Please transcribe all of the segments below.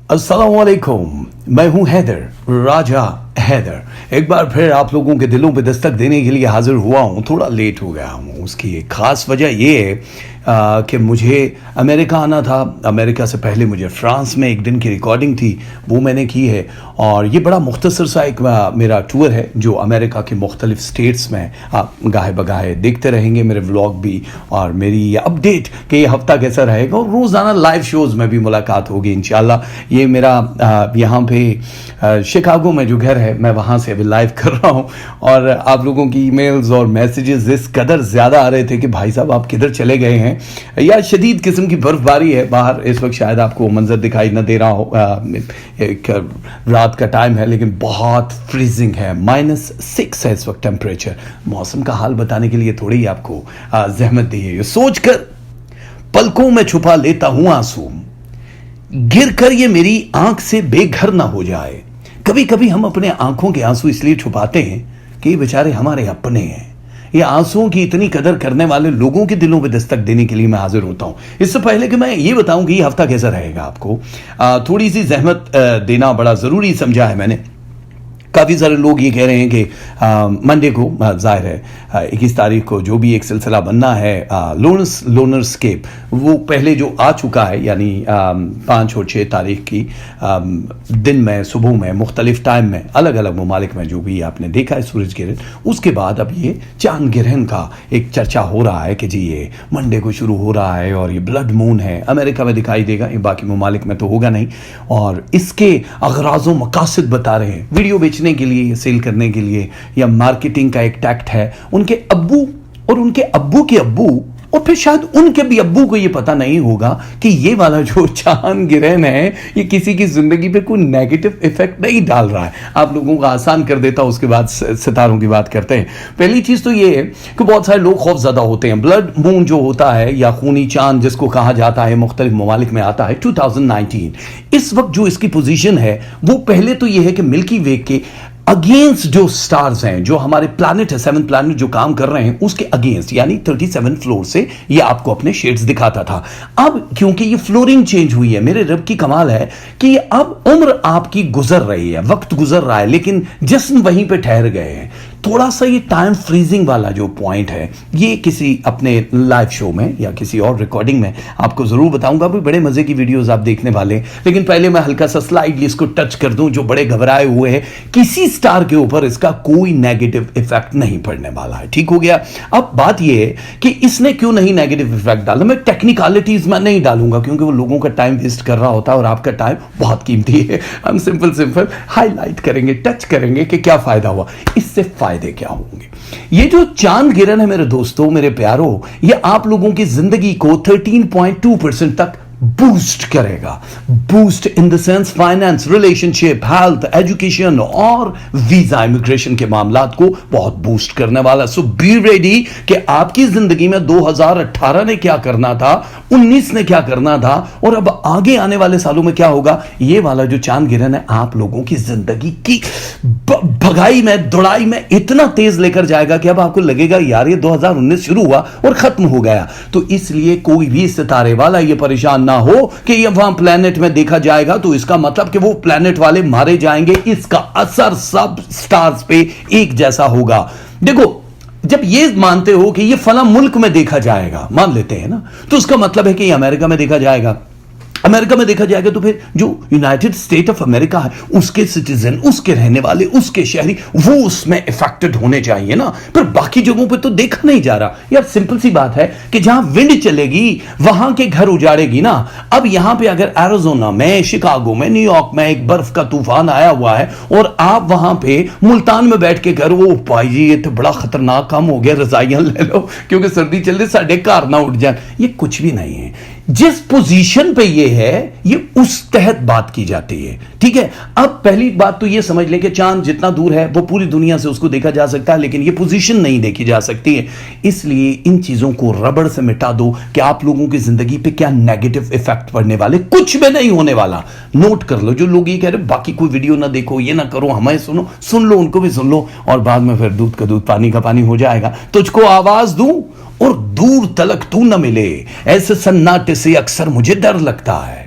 अस्सलाम वालेकुम, मैं हूं हैदर, राजा हैदर। एक बार फिर आप लोगों के दिलों पे दस्तक देने के लिए हाजिर हुआ हूं। थोड़ा लेट हो गया हूं, उसकी एक ख़ास वजह ये है कि मुझे अमेरिका आना था। अमेरिका से पहले मुझे फ्रांस में एक दिन की रिकॉर्डिंग थी, वो मैंने की है। और ये बड़ा मुख्तसर सा एक मेरा टूर है जो अमेरिका के मुख्तलिफ स्टेट्स में आप गाहे बगाहे देखते रहेंगे मेरे व्लॉग भी और मेरी ये अपडेट कि ये हफ्ता कैसा रहेगा। और रोज़ाना लाइव शोज़ में भी मुलाकात होगी इंशाल्लाह। ये मेरा यहाँ पे शिकागो में जो घर है मैं वहाँ से अभी लाइव कर रहा हूँ। और आप लोगों की ईमेल्स और मैसेजेस इस कदर ज़्यादा आ रहे थे कि भाई साहब आप किधर चले गए हैं, या शदीद किस्म की बर्फबारी है बाहर इस वक्त। शायद आपको मंजर दिखाई न दे रहा हो, एक रात का टाइम है लेकिन बहुत फ्रीजिंग है। -6 है इस वक्त टेम्परेचर। मौसम का हाल बताने के लिए थोड़ी आपको जहमत दी है। सोच कर पलकों में छुपा लेता हूं आंसू, गिर कर ये मेरी आंख से बेघर ना हो जाए। कभी कभी हम अपने आंखों के आंसू इसलिए छुपाते हैं कि ये बेचारे हमारे अपने हैं। ये आंसुओं की इतनी कदर करने वाले लोगों के दिलों पे दस्तक देने के लिए मैं हाजिर होता हूं। इससे पहले कि मैं ये बताऊं कि ये हफ्ता कैसा रहेगा, आपको थोड़ी सी जहमत देना बड़ा जरूरी समझा है मैंने। काफ़ी सारे लोग ये कह रहे हैं कि मंडे को जाहिर है 21 तारीख को जो भी एक सिलसिला बनना है लोनरस्केप, वो पहले जो आ चुका है, यानी 5 और 6 तारीख की दिन में सुबह में मुख्तलिफ टाइम में अलग अलग ममालिक में जो भी आपने देखा है सूरज ग्रहण। उसके बाद अब ये चांद ग्रहण का एक चर्चा हो रहा है कि जी ये मंडे को शुरू हो रहा है और ये ब्लड मून है, अमेरिका में दिखाई देगा, ये बाकी ममालिक में तो होगा नहीं। और इसके अगराज़ व मकासद बता रहे हैं, वीडियो बेचने के लिए, सेल करने के लिए, या मार्केटिंग का एक टैक्ट है। उनके अब्बू और उनके अब्बू के अब्बू और फिर शायद उनके भी अब्बू को ये पता नहीं होगा कि ये वाला जो चांद ग्रहण है ये किसी की जिंदगी पे कोई नेगेटिव इफेक्ट नहीं डाल रहा है। आप लोगों का आसान कर देता, उसके बाद सितारों की बात करते हैं। पहली चीज तो ये है कि बहुत सारे लोग खौफजदा होते हैं। ब्लड मून जो होता है या खूनी चांद जिसको कहा जाता है, मुख्तलिफ ममालिक में आता है 2019। इस वक्त जो इसकी पोजीशन है वो पहले तो ये है कि मिल्की वे के अगेंस्ट जो स्टार्स हैं, जो हमारे प्लैनेट है, 7 प्लैनेट जो काम कर रहे हैं उसके अगेंस्ट, यानी 37 फ्लोर से ये आपको अपने शेड्स दिखाता था। अब क्योंकि ये फ्लोरिंग चेंज हुई है, मेरे रब की कमाल है कि अब उम्र आपकी गुजर रही है, वक्त गुजर रहा है लेकिन जिस्म वहीं पे ठहर गए हैं। थोड़ा सा ये टाइम फ्रीजिंग वाला जो पॉइंट है ये किसी अपने लाइव शो में या किसी और रिकॉर्डिंग में आपको जरूर बताऊंगा। भी बड़े मजे की वीडियोस आप देखने वाले हैं। लेकिन पहले मैं हल्का सा स्लाइडली इसको टच कर दूं, जो बड़े घबराए हुए हैं, किसी स्टार के ऊपर इसका कोई नेगेटिव इफेक्ट नहीं पड़ने वाला है। ठीक हो गया। अब बात यह है कि इसने क्यों नहीं नेगेटिव इफेक्ट डाला। मैं टेक्निकलिटीज में नहीं डालूंगा क्योंकि वो लोगों का टाइम वेस्ट कर रहा होता है और आपका टाइम बहुत कीमती है। हम सिंपल हाईलाइट करेंगे, टच करेंगे कि क्या फायदा हुआ, इससे फायदे क्या होंगे। ये जो चांद गिरन है मेरे दोस्तों, मेरे प्यारों, ये आप लोगों की जिंदगी को 13.2% तक बूस्ट करेगा। Boost in the sense finance, relationship, health, education और वीजा इमिग्रेशन के मामलात को बहुत बूस्ट करने वाला। सो बी रेडी कि आपकी जिंदगी में 2018 ने क्या करना था, 19 ने क्या करना था और अब आगे आने वाले सालों में क्या होगा। ये वाला जो चांद गिरन है आप लोगों की जिंदगी की भगाई में, दौड़ाई में इतना तेज लेकर जाएगा कि अब आपको लगेगा यार ये 2019 शुरू हुआ और खत्म हो गया। तो इसलिए कोई भी सितारे वाला ये परेशान ना हो कि ये वहां प्लेनेट में देखा जाएगा तो इसका मतलब कि वो प्लेनेट वाले मारे जाएंगे। इसका असर सब स्टार्स पे एक जैसा होगा। देखो, जब ये मानते हो कि ये फला मुल्क में देखा जाएगा, मान लेते हैं ना, तो उसका मतलब है कि ये अमेरिका में देखा जाएगा। अमेरिका में देखा जाएगा तो फिर जो यूनाइटेड स्टेट ऑफ अमेरिका है उसके सिटीजन, उसके रहने वाले, उसके शहरी, वो उसमें इफेक्टेड होने चाहिए ना। पर बाकी जगहों पे तो देखा नहीं जा रहा। यार सिंपल सी बात है कि जहां विंड चलेगी वहां के घर उजाड़ेगी ना। अब यहां पे अगर एरिज़ोना में, शिकागो में, न्यूयॉर्क में एक बर्फ का तूफान आया हुआ है और आप वहां पे मुल्तान में बैठ के घर, ओ भाई जी ये तो बड़ा खतरनाक काम हो गया, रजाइयां ले लो क्योंकि सर्दी चल रही, साढ़े कार ना उठ जाए, ये कुछ भी नहीं है। जिस पोजीशन पे ये है ये उस तहत बात की जाती है। ठीक है। अब पहली बात तो ये समझ लें कि चांद जितना दूर है वो पूरी दुनिया से उसको देखा जा सकता है लेकिन ये पोजीशन नहीं देखी जा सकती है। इसलिए इन चीजों को रबड़ से मिटा दो कि आप लोगों की जिंदगी पे क्या नेगेटिव इफेक्ट पड़ने वाले, कुछ भी नहीं होने वाला। नोट कर लो। जो लोग ये कह रहे बाकी कोई वीडियो ना देखो, ये ना करो, हमें सुनो, सुन लो, उनको भी सुन लो और बाद में फिर दूध का दूध पानी का पानी हो जाएगा। तुझको आवाज दूं और दूर तलक तू न मिले, ऐसे सन्नाटे से अक्सर मुझे डर लगता है।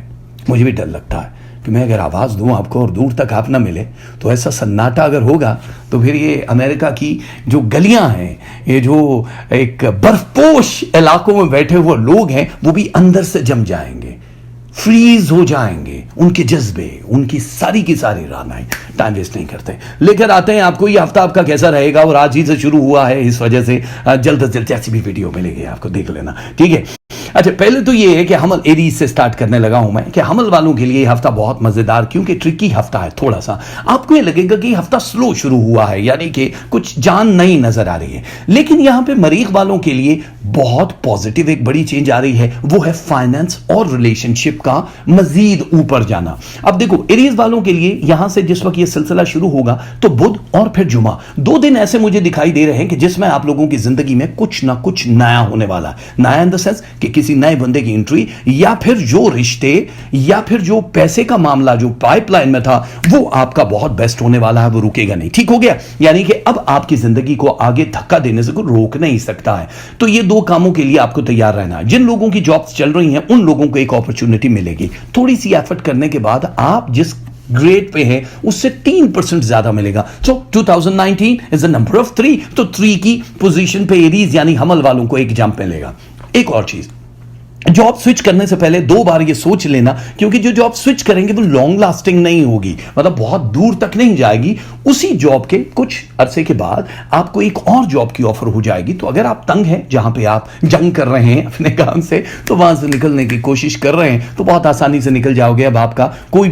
मुझे भी डर लगता है कि मैं अगर आवाज़ दूं आपको और दूर तक आप ना मिले, तो ऐसा सन्नाटा अगर होगा तो फिर ये अमेरिका की जो गलियां हैं, ये जो एक बर्फपोश इलाकों में बैठे हुए लोग हैं, वो भी अंदर से जम जाएंगे, फ्रीज हो जाएंगे, उनके जज्बे, उनकी सारी की सारी रानाएं। टाइम वेस्ट नहीं करते, लेकर आते हैं आपको ये हफ्ता आपका कैसा रहेगा। और आज ही से शुरू हुआ है, इस वजह से जल्द से जल्द जैसी भी वीडियो मिलेगी आपको देख लेना, ठीक है। अच्छा, पहले तो ये है कि हमल एरीज से स्टार्ट करने लगा हूं मैं कि हमल वालों के लिए हफ्ता बहुत मजेदार, क्योंकि ट्रिकी हफ्ता है थोड़ा सा। आपको ये लगेगा कि हफ्ता स्लो शुरू हुआ है, यानी कि कुछ जान नहीं नजर आ रही है, लेकिन यहां पे मरीख वालों के लिए बहुत पॉजिटिव एक बड़ी चेंज आ रही है, वो है फाइनेंस और रिलेशनशिप का मजीद ऊपर जाना। अब देखो, एरीज वालों के लिए यहां से जिस वक्त ये सिलसिला शुरू होगा तो बुध और फिर जुमा, 2 दिन ऐसे मुझे दिखाई दे रहे हैं कि जिसमें आप लोगों की जिंदगी में कुछ ना कुछ नया होने वाला है। नया इन द सेंस कि किसी नए बंदे की एंट्री, या फिर जो रिश्ते या फिर जो पैसे का मामला जो पाइपलाइन में था वो आपका बहुत बेस्ट होने वाला है, वो रुकेगा नहीं। ठीक हो गया, यानी कि अब आपकी जिंदगी को आगे धक्का देने से कोई रोक नहीं सकता है। तो ये 2 कामों के लिए आपको तैयार रहना है। जिन लोगों की जॉब्स चल रही हैं उन लोगों को एक अपॉर्चुनिटी मिलेगी, थोड़ी सी एफर्ट करने के बाद आप जिस ग्रेड पे है उससे 3% ज्यादा मिलेगा। सो 2019 इज द नंबर ऑफ 3, तो 3 की पोजीशन पे एरीज यानी हमल वालों को एक जंप मिलेगा। एक और चीज, जॉब स्विच करने से पहले 2 बार ये सोच लेना, क्योंकि जो जॉब स्विच करेंगे वो लॉन्ग लास्टिंग नहीं होगी, मतलब बहुत दूर तक नहीं जाएगी। उसी जॉब के कुछ अरसे के बाद आपको एक और जॉब की ऑफर हो जाएगी। तो अगर आप तंग हैं, जहां पे आप जंग कर रहे हैं अपने काम से, तो वहां से निकलने की कोशिश कर रहे हैं, तो बहुत आसानी से निकल जाओगे। अब आपका कोई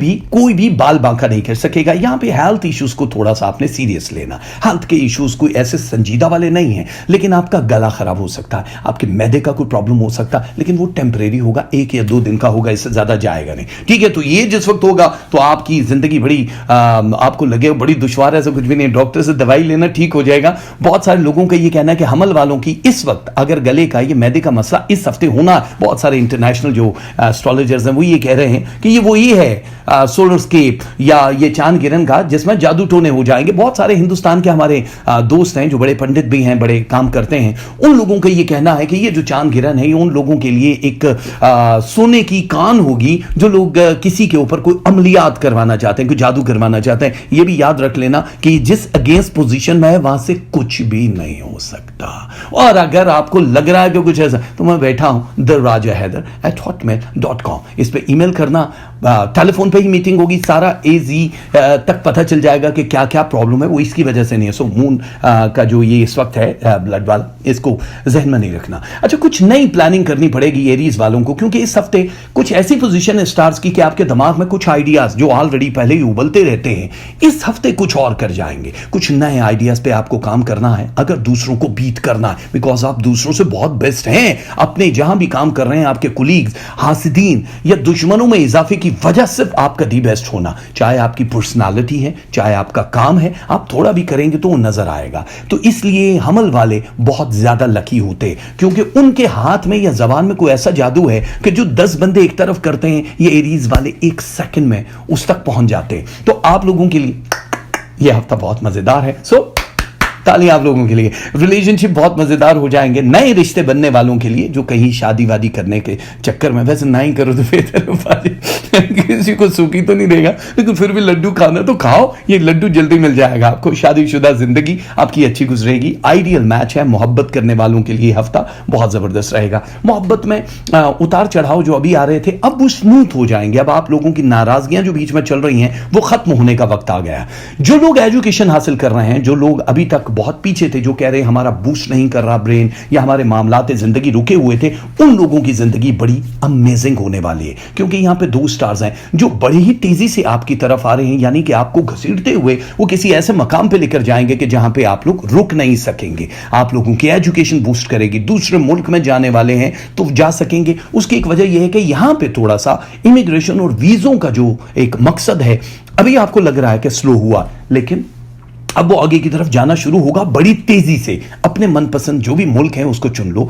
भी बाल बांका नहीं कर सकेगा। यहां पे हेल्थ इश्यूज को थोड़ा सा आपने सीरियस लेना। हेल्थ के इश्यूज कोई ऐसे संजीदा वाले नहीं है, लेकिन आपका गला खराब हो सकता है, आपके मैदे का कोई प्रॉब्लम हो सकता है, लेकिन वो टेम्परेरी होगा, 1 या 2 दिन का होगा, इससे ज्यादा जाएगा नहीं, ठीक है। तो ये जिस वक्त होगा तो आपकी जिंदगी बड़ी आपको लगे बड़ी दुश्वार है, ऐसा कुछ भी नहीं, डॉक्टर से दवाई लेना, ठीक हो जाएगा। बहुत सारे लोगों का ये कहना है कि हमल वालों की इस वक्त अगर गले का ये मैदे का मसला इस हफ्ते होना, बहुत सारे इंटरनेशनल जो एस्ट्रोलॉजर्स हैं वो ये कह रहे हैं कि ये वही है सोलर स्केप या ये चांद गिरन का जिसमें जादू टोने हो जाएंगे। बहुत सारे हिंदुस्तान के हमारे दोस्त हैं जो बड़े पंडित भी हैं, बड़े काम करते हैं, उन लोगों का ये कहना है कि ये जो चांद गिरन है ये उन लोगों के लिए एक सोने की कान होगी जो लोग किसी के ऊपर कोई अमलियात करवाना चाहते हैं, कोई जादू करवाना चाहते हैं। ये भी याद रख लेना कि जिस अगेंस्ट पोजीशन में है वहां से कुछ भी नहीं हो सकता। और अगर आपको लग रहा है कि कुछ ऐसा, तो मैं बैठा हूं therajaHaider@hotmail.com, इस पे ईमेल करना, टेलीफोन पे ही मीटिंग होगी, सारा AZ तक पता चल जाएगा कि क्या क्या प्रॉब्लम है, वो इसकी वजह से नहीं है। सो मून का जो ये इस वक्त है ब्लड वाला, इसको जहन में नहीं रखना। अच्छा, कुछ नई प्लानिंग करनी पड़ेगी एरीज वालों को, क्योंकि इस हफ्ते कुछ ऐसी पोजीशन है स्टार्स की कि आपके दिमाग में कुछ आइडियाज जो ऑलरेडी पहले ही उबलते रहते हैं, इस हफ्ते कुछ और कर जाएंगे। कुछ नए आइडियाज पे आपको काम करना है, अगर दूसरों को बीट करना है, बिकॉज आप दूसरों से बहुत बेस्ट हैं। अपने जहां भी काम कर रहे हैं, आपके कुलीग्स, हासिदीन या दुश्मनों में इजाफे की वजह सिर्फ आपका दी बेस्ट होना, चाहे आपकी पर्सनालिटी है, चाहे आपका काम है, आप थोड़ा भी करेंगे तो वो नजर आएगा। तो इसलिए हमल वाले बहुत ज्यादा लकी होते, क्योंकि उनके हाथ में या जबान में कोई ऐसा जादू है कि जो 10 बंदे एक तरफ करते हैं, ये एरीज वाले 1 सेकंड में उस तक पहुंच जाते हैं। तो आप लोगों के लिए यह हफ्ता बहुत मजेदार है। सो ताली आप लोगों के लिए। रिलेशनशिप बहुत मजेदार हो जाएंगे। नए रिश्ते बनने वालों के लिए जो कहीं शादी वादी करने के चक्कर में, वैसे ना ही करो तो बेहतर है, किसी को सूखी तो नहीं देगा, लेकिन फिर भी लड्डू खाना तो खाओ, ये लड्डू जल्दी मिल जाएगा आपको। शादीशुदा जिंदगी आपकी अच्छी गुजरेगी। आइडियल मैच है मोहब्बत करने वालों के लिए, हफ्ता बहुत जबरदस्त रहेगा। मोहब्बत में उतार चढ़ाव जो अभी आ रहे थे अब वो स्मूथ हो जाएंगे। अब आप लोगों की नाराजगियां जो बीच में चल रही हैं वो खत्म होने का वक्त आ गया। जो लोग एजुकेशन हासिल कर रहे हैं, जो लोग अभी तक बहुत पीछे थे, जो कह रहे हैं हमारा बूस्ट नहीं कर रहा ब्रेन या हमारे मामलाते जिंदगी रुके हुए थे, उन लोगों की जिंदगी बड़ी अमेजिंग होने वाली है। क्योंकि यहां पे 2 स्टार्स हैं जो बड़ी ही तेजी से आपकी तरफ आ रहे हैं, यानी कि आपको घसीटते हुए वो किसी ऐसे मकाम पे लेकर जाएंगे कि जहां पे आप लोग रुक नहीं सकेंगे। आप लोगों की एजुकेशन बूस्ट करेगी। दूसरे मुल्क में जाने वाले हैं तो जा सकेंगे। उसकी एक वजह यह है कि यहां पे थोड़ा सा इमिग्रेशन और वीजों का जो एक मकसद है, अभी आपको लग रहा है कि स्लो हुआ, लेकिन अब वो आगे की तरफ जाना शुरू होगा बड़ी तेजी से। अपने मनपसंद जो भी मुल्क है उसको चुन लो।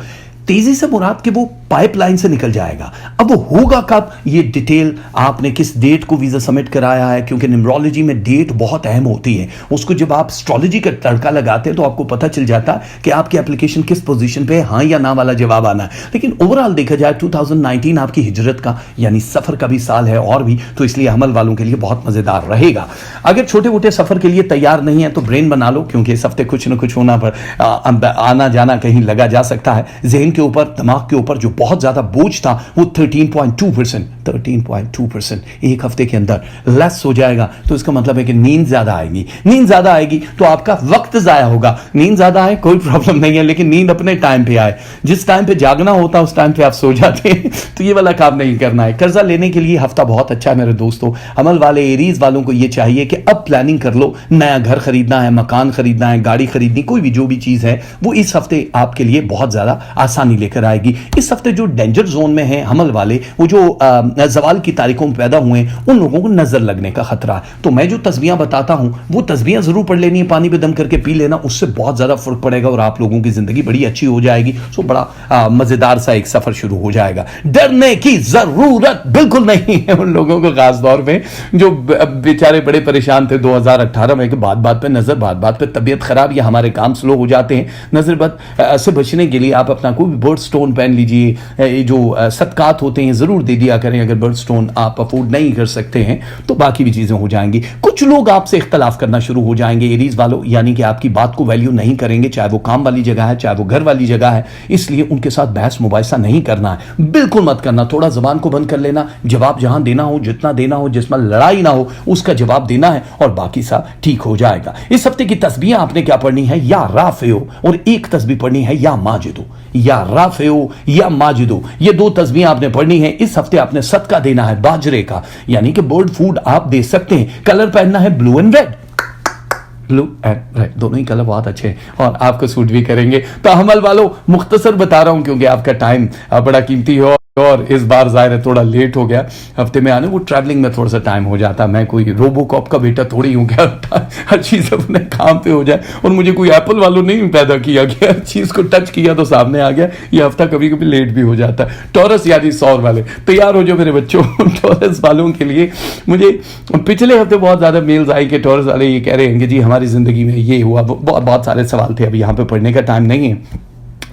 तेजी से मुराद के वो पाइपलाइन से निकल जाएगा। अब वो होगा कब, ये डिटेल आपने किस डेट को वीजा सबमिट कराया है, क्योंकि न्यूमरोलॉजी में डेट बहुत अहम होती है। उसको जब आप एस्ट्रोलॉजी का तड़का लगाते हैं तो आपको पता चल जाता है कि आपकी एप्लीकेशन किस पोजीशन पे है, हाँ या ना वाला जवाब आना है। लेकिन ओवरऑल देखा जाए 2019 आपकी हिजरत का यानी सफर का भी साल है, और भी तो इसलिए अमल वालों के लिए बहुत मजेदार रहेगा। अगर छोटे मोटे सफर के लिए तैयार नहीं है तो ब्रेन बना लो, क्योंकि इस हफ्ते कुछ ना कुछ होना पर आना जाना कहीं लगा जा सकता है। जहन के ऊपर, दिमाग के ऊपर जो बहुत ज्यादा बोझ था वो 13.2% एक हफ्ते के अंदर लेस हो जाएगा। तो इसका मतलब है कि नींद ज्यादा आएगी, नींद ज्यादा आएगी तो आपका वक्त जाया होगा। नींद ज्यादा आए कोई प्रॉब्लम नहीं है, लेकिन नींद अपने टाइम पे आए। जिस टाइम पे जागना होता है उस टाइम पे आप सो जाते हैं, तो ये वाला काम नहीं करना है। कर्जा लेने के लिए हफ्ता बहुत अच्छा है मेरे दोस्तों। अमल वाले एरीज वालों को ये चाहिए कि अब प्लानिंग कर लो। नया घर खरीदना है, मकान खरीदना है, गाड़ी खरीदनी, कोई भी जो भी चीज है वो इस हफ्ते आपके लिए बहुत ज्यादा आसानी लेकर आएगी। इस हफ्ते जो डेंजर जोन में है अमल वाले, वो जो जवाल की तारीखों में पैदा हुए हैं, उन लोगों को नजर लगने का खतरा है। तो मैं जो तस्बीहां बताता हूं वो तस्बीहां जरूर पढ़ लेनी है, पानी पे दम करके पी लेना, उससे बहुत ज्यादा फर्क पड़ेगा और आप लोगों की जिंदगी बड़ी अच्छी हो जाएगी। सो बड़ा मजेदार सा एक सफर शुरू हो जाएगा। डरने की जरूरत बिल्कुल नहीं है उन लोगों को, खास तौर पे जो बेचारे बड़े परेशान थे 2018 में कि बात बात पे नजर, बात बात पे तबीयत खराब या हमारे काम स्लो हो जाते हैं। नजर बद से बचने के लिए आप अपना कोई भी बर्ड स्टोन पहन लीजिए। जो सदकात होते हैं जरूर दे दिया करें। अगर बर्ड स्टोन आप अफोर्ड नहीं कर सकते हैं तो बाकी भी चीजें हो जाएंगी। कुछ लोग आपसे इख्तलाफ करना शुरू हो जाएंगे एरीज वालों, यानी कि आपकी बात को वैल्यू नहीं करेंगे, चाहे वो काम वाली जगह है चाहे वो घर वाली जगह है। इसलिए उनके साथ बहस मुबाहिसा नहीं करना है, बिल्कुल मत करना। थोड़ा जबान को बंद कर लेना, जवाब जहां देना हो, जितना देना हो, जिसमें लड़ाई ना हो उसका जवाब देना है और बाकी सब ठीक हो जाएगा। इस हफ्ते की तस्बीह आपने क्या पढ़नी है, या राफेओ, और एक तस्बीह पढ़नी है या माजिदो। या राफेओ या माजिदो, ये दो तस्बीह आपने पढ़नी है। इस हफ्ते आपने सदका देना है बाजरे का, यानी कि बर्ड फूड आप दे सकते हैं। कलर पहनना है blue and red. Blue and red दोनों ही कलर बहुत अच्छे हैं और आपको सूट भी करेंगे। तो अमल वालों मुख्तसर बता रहा हूं क्योंकि आपका टाइम बड़ा कीमती हो, और इस बार जाहिर है थोड़ा लेट हो गया हफ्ते में आने। वो ट्रैवलिंग में थोड़ा सा टाइम हो जाता, मैं कोई रोबोकॉप का बेटा थोड़ी हूँ क्या हर चीज़ अपने काम पे हो जाए। और मुझे कोई एप्पल वालों नहीं पैदा किया गया, हर चीज़ को टच किया तो सामने आ गया। ये हफ्ता कभी कभी लेट भी हो जाता है। टॉरस यानी सौर वाले तैयार हो जाओ मेरे बच्चों। टॉरस वालों के लिए मुझे पिछले हफ्ते बहुत ज़्यादा मेल्स आई कि टॉरस वाले ये कह रहे हैं कि जी हमारी ज़िंदगी में ये हुआ, बहुत सारे सवाल थे। अभी यहाँ पे पढ़ने का टाइम नहीं है।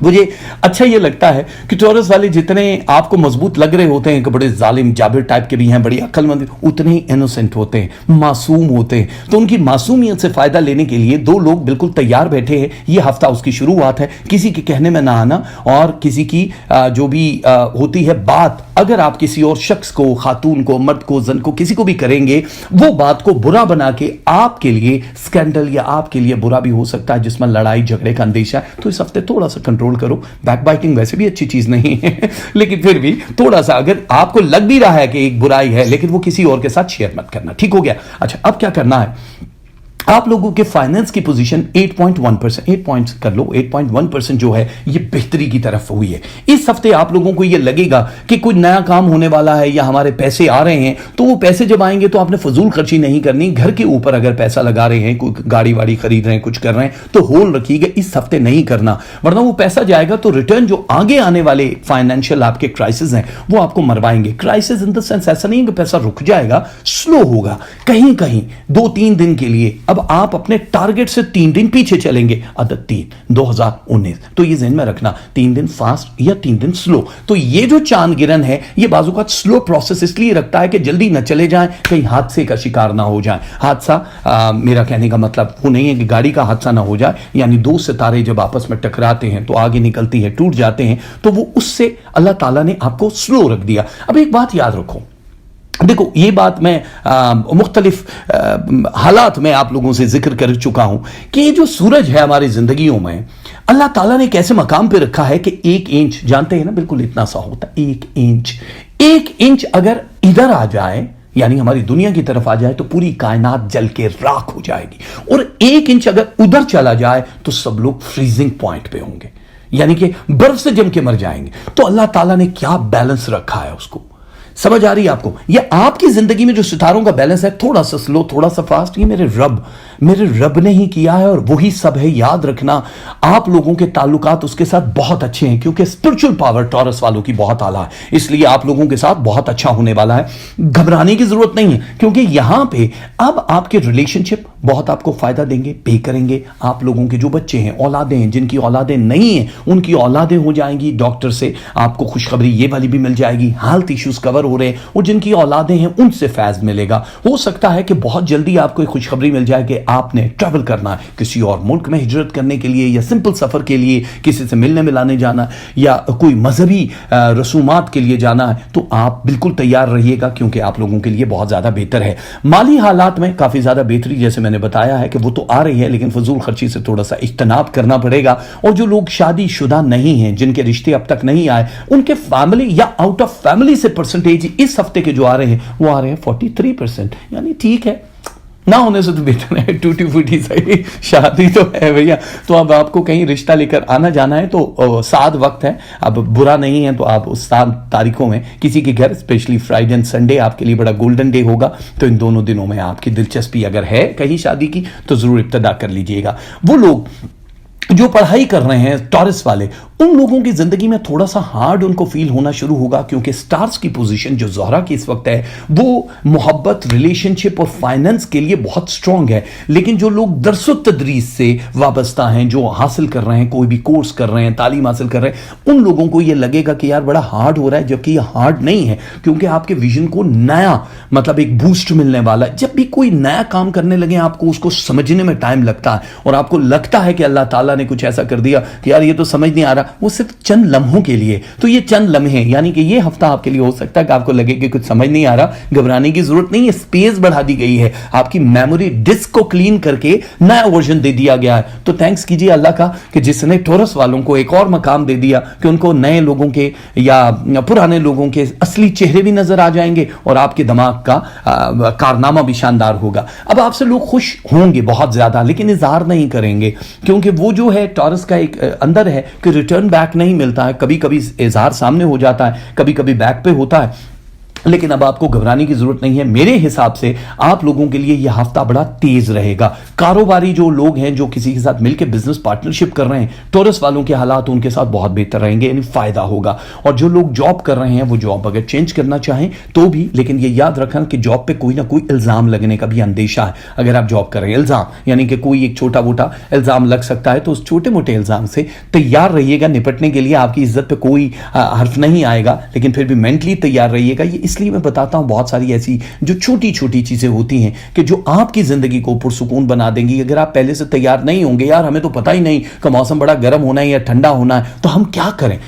मुझे अच्छा ये लगता है कि टॉरस वाले जितने आपको मजबूत लग रहे होते हैं कि बड़े जालिम जाबिर टाइप के भी हैं, बड़ी अक्लमंद, उतने ही इनोसेंट होते हैं, मासूम होते हैं। तो उनकी मासूमियत से फायदा लेने के लिए दो लोग बिल्कुल तैयार बैठे हैं। ये हफ्ता उसकी शुरुआत है। किसी के कहने में ना आना और किसी की जो भी होती है बात, अगर आप किसी और शख्स को, खातून को, मर्द को, जन को, किसी को भी करेंगे, वो बात को बुरा बना के आपके लिए स्कैंडल या आपके लिए बुरा भी हो सकता है, जिसमें लड़ाई झगड़े का अंदेशा है। तो इस हफ्ते थोड़ा सा कंट्रोल करो। बैकबाइटिंग वैसे भी अच्छी चीज नहीं है लेकिन फिर भी थोड़ा सा, अगर आपको लग भी रहा है कि एक बुराई है, लेकिन वो किसी और के साथ शेयर मत करना। ठीक हो गया? अच्छा, अब क्या करना है, आप लोगों के फाइनेंस की पोजीशन 8.1%, 8 पॉइंट्स कर लो, 8.1% जो है ये बेहतरी की तरफ हुई है। इस हफ्ते आप लोगों को ये लगेगा कि कोई नया काम होने वाला है या हमारे पैसे आ रहे हैं, तो वो पैसे जब आएंगे तो आपने फजूल खर्ची नहीं करनी। घर के ऊपर अगर पैसा लगा रहे हैं, कोई गाड़ी वाड़ी खरीद रहे हैं, कुछ कर रहे हैं, तो होल रखिएगा, इस हफ्ते नहीं करना, वरना वो पैसा जाएगा तो रिटर्न जो आगे आने वाले फाइनेंशियल आपके क्राइसिस हैं वो आपको मरवाएंगे। क्राइसिस इन द सेंस ऐसा नहीं है कि पैसा रुक जाएगा, स्लो होगा कहीं कहीं 2-3 दिन के लिए। अब आप अपने टारगेट से 3 दिन पीछे चलेंगे, आदत 3 2019, तो ये ज़हन में रखना, 3 दिन फास्ट या 3 दिन स्लो। तो ये जो चांद गिरन है ये बाजू का स्लो प्रोसेस इसलिए रखता है कि जल्दी न चले जाएं, कहीं हादसे का शिकार ना हो जाएं। हादसा मेरा कहने का मतलब वो नहीं है कि गाड़ी का हादसा ना हो जाए, यानी दो सितारे जब आपस में टकराते हैं तो आगे निकलती है, टूट जाते हैं, तो वो उससे अल्लाह ताला ने आपको स्लो रख दिया। अब एक बात याद रखो, देखो ये बात मैं मुख्तलिफ हालात में आप लोगों से जिक्र कर चुका हूं कि ये जो सूरज है हमारी जिंदगियों में अल्लाह ताला ने कैसे मकाम पे रखा है कि 1 इंच, जानते हैं ना, बिल्कुल इतना सा होता है 1 इंच अगर इधर आ जाए, यानी हमारी दुनिया की तरफ आ जाए, तो पूरी कायनात जल के राख हो जाएगी। और 1 इंच अगर उधर चला जाए तो सब लोग फ्रीजिंग पॉइंट पे होंगे, यानी कि बर्फ से जम के मर जाएंगे। तो अल्लाह ताला ने क्या बैलेंस रखा है उसको, समझ आ रही है आपको? ये आपकी जिंदगी में जो सितारों का बैलेंस है, थोड़ा सा स्लो थोड़ा सा फास्ट, ये मेरे रब मेरे रब ने ही किया है और वही सब है। याद रखना, आप लोगों के ताल्लुकात उसके साथ बहुत अच्छे हैं क्योंकि स्पिरिचुअल पावर टॉरस वालों की बहुत आला है, इसलिए आप लोगों के साथ बहुत अच्छा होने वाला है। घबराने की जरूरत नहीं है क्योंकि यहां पे अब आपके रिलेशनशिप बहुत आपको फायदा देंगे, पे करेंगे। आप लोगों के जो बच्चे हैं, औलादे हैं, जिनकी औलादे नहीं हैं उनकी औलादे हो जाएंगी। डॉक्टर से आपको खुशखबरी ये वाली भी मिल जाएगी, हेल्थ इश्यूज कवर हो रहे हैं, और जिनकी औलादे हैं उनसे फैज मिलेगा। हो सकता है कि बहुत जल्दी आपको एक खुशखबरी मिल जाए कि आपने ट्रैवल करना है किसी और मुल्क में हिजरत करने के लिए, या सिंपल सफर के लिए किसी से मिलने मिलाने जाना, या कोई मजहबी रसूमात के लिए जाना है, तो आप बिल्कुल तैयार रहिएगा क्योंकि आप लोगों के लिए बहुत ज्यादा बेहतर है। माली हालात में काफी ज्यादा बेहतरी, जैसे मैंने बताया है कि वो तो आ रही है, लेकिन फजूल खर्ची से थोड़ा सा इज्तनाब करना पड़ेगा। और जो लोग शादीशुदा नहीं हैं, जिनके रिश्ते अब तक नहीं आए, उनके फैमिली या आउट ऑफ फैमिली से परसेंटेज इस हफ्ते के जो आ रहे हैं वो आ रहे हैं 43%, यानी ठीक है, ना होने से तो बेहतर है। टूटी फूटी सही शादी तो है भैया, तो अब आपको कहीं रिश्ता लेकर आना जाना है तो साद वक्त है, अब बुरा नहीं है। तो आप उस 7 तारीखों में किसी के घर, स्पेशली फ्राइडे एंड संडे आपके लिए बड़ा गोल्डन डे होगा, तो इन दोनों दिनों में आपकी दिलचस्पी अगर है कहीं शादी की तो जरूर इब्तदा कर लीजिएगा। वो लोग जो पढ़ाई कर रहे हैं टॉरस वाले, उन लोगों की जिंदगी में थोड़ा सा हार्ड उनको फील होना शुरू होगा क्योंकि स्टार्स की पोजीशन जो ज़ोहरा की इस वक्त है वो मोहब्बत, रिलेशनशिप और फाइनेंस के लिए बहुत स्ट्रांग है। लेकिन जो लोग दरसो तदरीस से वाबस्ता हैं, जो हासिल कर रहे हैं, कोई भी कोर्स कर रहे हैं, तालीम हासिल कर रहे हैं, उन लोगों को यह लगेगा कि यार बड़ा हार्ड हो रहा है, जबकि यह हार्ड नहीं है क्योंकि आपके विजन को नया मतलब एक बूस्ट मिलने वाला है। जब भी कोई नया काम करने लगे आपको उसको समझने में टाइम लगता है और आपको लगता है कि अल्लाह ताला ने कुछ ऐसा कर दिया कि यार ये तो समझ नहीं आ रहा, वो सिर्फ चंद लम्हों के लिए। तो ये चंद लम्हे, यानी कि ये हफ्ता आपके लिए हो सकता है कि आपको लगे कि कुछ समझ नहीं आ रहा, घबराने की जरूरत नहीं है। स्पेस बढ़ा दी गई है, आपकी मेमोरी डिस्क को क्लीन करके नया वर्जन दे दिया गया है। तो थैंक्स कीजिए अल्लाह का कि जिसने टॉरस वालों को एक और मकाम दे दिया कि उनको नए लोगों के या पुराने लोगों के असली चेहरे भी नजर आ जाएंगे और आपके दिमाग का कारनामा भी शानदार होगा। अब आपसे लोग खुश होंगे बहुत ज्यादा, लेकिन इजहार नहीं करेंगे क्योंकि वो जो है टॉरस का एक अंदर है कि रिटर्न बैक नहीं मिलता है। कभी कभी इजहार सामने हो जाता है, कभी कभी बैक पे होता है, लेकिन अब आपको घबराने की जरूरत नहीं है। मेरे हिसाब से आप लोगों के लिए यह हफ्ता बड़ा तेज रहेगा। कारोबारी जो लोग हैं, जो किसी के साथ मिलकर बिजनेस पार्टनरशिप कर रहे हैं, टॉरस वालों के हालात उनके साथ बहुत बेहतर रहेंगे, यानी फायदा होगा। और जो लोग जॉब कर रहे हैं, वो जॉब अगर चेंज करना चाहें तो भी, लेकिन ये याद रखना कि जॉब पे कोई ना कोई इल्जाम लगने का भी अंदेशा है। अगर आप जॉब कर रहे हैं, इल्जाम यानी कि कोई एक छोटा मोटा इल्जाम लग सकता है, तो उस छोटे मोटे इल्जाम से तैयार रहिएगा निपटने के लिए। आपकी इज्जत पे कोई हर्फ नहीं आएगा, लेकिन फिर भी मेंटली तैयार रहिएगा। ये इसलिए मैं बताता हूं, बहुत सारी ऐसी जो छोटी छोटी चीजें होती हैं कि जो आपकी जिंदगी को पुरसुकून बना देंगी। अगर आप पहले से तैयार नहीं होंगे, यार हमें तो पता ही नहीं कि मौसम बड़ा गर्म होना है या ठंडा होना है, तो हम क्या करें?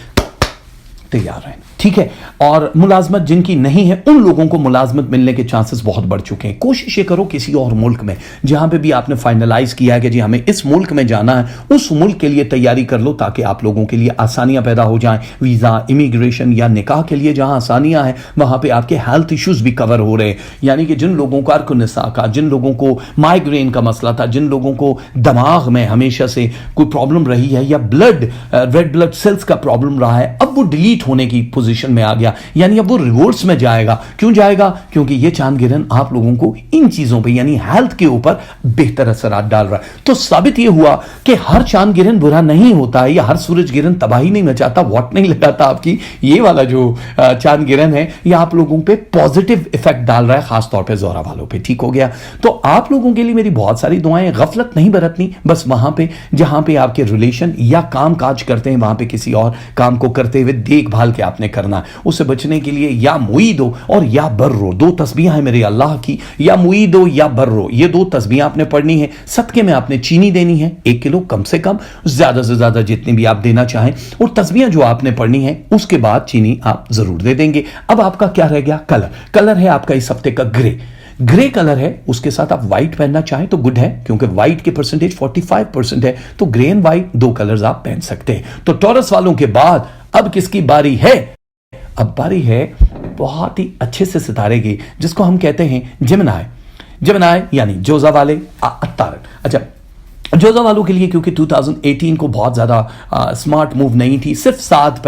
तैयार रहें, ठीक है। और मुलाजमत जिनकी नहीं है, उन लोगों को मुलाजमत मिलने के चांसेस बहुत बढ़ चुके हैं। कोशिश ये करो किसी और मुल्क में, जहां पे भी आपने फाइनलाइज किया है कि जी हमें इस मुल्क में जाना है, उस मुल्क के लिए तैयारी कर लो ताकि आप लोगों के लिए आसानियां पैदा हो जाएं। वीजा, इमिग्रेशन या निकाह के लिए जहां आसानियां हैं, वहां पे आपके हेल्थ इश्यूज भी कवर हो रहे हैं। यानी कि जिन लोगों को अर्कुनिसा का, जिन लोगों को माइग्रेन का मसला था, जिन लोगों को दिमाग में हमेशा से कोई प्रॉब्लम रही है, या रेड ब्लड सेल्स का प्रॉब्लम रहा है, अब वो डिलीट होने की पोजीशन में आ गया, यानी अब वो रिवोर्स में जाएगा। क्यों जाएगा? क्योंकि ये चांद गिरहन आप लोगों को इन चीजों पे यानी हेल्थ के ऊपर बेहतर असरात डाल रहा है। तो साबित ये हुआ कि हर चांद गिरहन बुरा नहीं होता है, या हर सूरज गिरहन तबाही नहीं मचाता, वॉट नहीं लगाता आपकी। ये वाला जो चांद गिरहन है, ये आप लोगों पे पॉजिटिव इफेक्ट डाल रहा है, खासतौर पे ज़ोहरा वालों पे। ठीक हो गया? तो आप लोगों के लिए मेरी बहुत सारी दुआएं। गफलत नहीं बरतनी, बस वहां पे जहां पे आपके रिलेशन या काम काज करते हैं, वहां पे किसी और काम को करते हुए देखभाल के आपने करना है। उससे बचने के लिए या मुईदो और या बर्रो, 2 तस्बीहां हैं मेरे अल्लाह की, या मुईदो या बर्रो, ये 2 तस्बीहां आपने पढ़नी है। सदके में आपने चीनी देनी है 1 किलो कम से कम, ज्यादा से ज्यादा जितनी भी आप देना चाहें। और तस्बीहां जो आपने पढ़नी है उसके बाद चीनी आप जरूर दे देंगे। अब आपका क्या रह गया? कलर है आपका इस हफ्ते का ग्रे कलर है। उसके साथ आप व्हाइट पहनना चाहें तो गुड है, क्योंकि व्हाइट की परसेंटेज 45% है, तो ग्रे एंड व्हाइट 2 कलर्स आप पहन सकते हैं। तो टॉरस वालों के बाद अब किसकी बारी है? अब बारी है बहुत ही अच्छे से सितारे की, जिसको हम कहते हैं जेमिनाई यानी जोजा वाले तारक। अच्छा, जोजा वालों के लिए क्योंकि 2018 को बहुत ज़्यादा स्मार्ट मूव नहीं थी, सिर्फ 7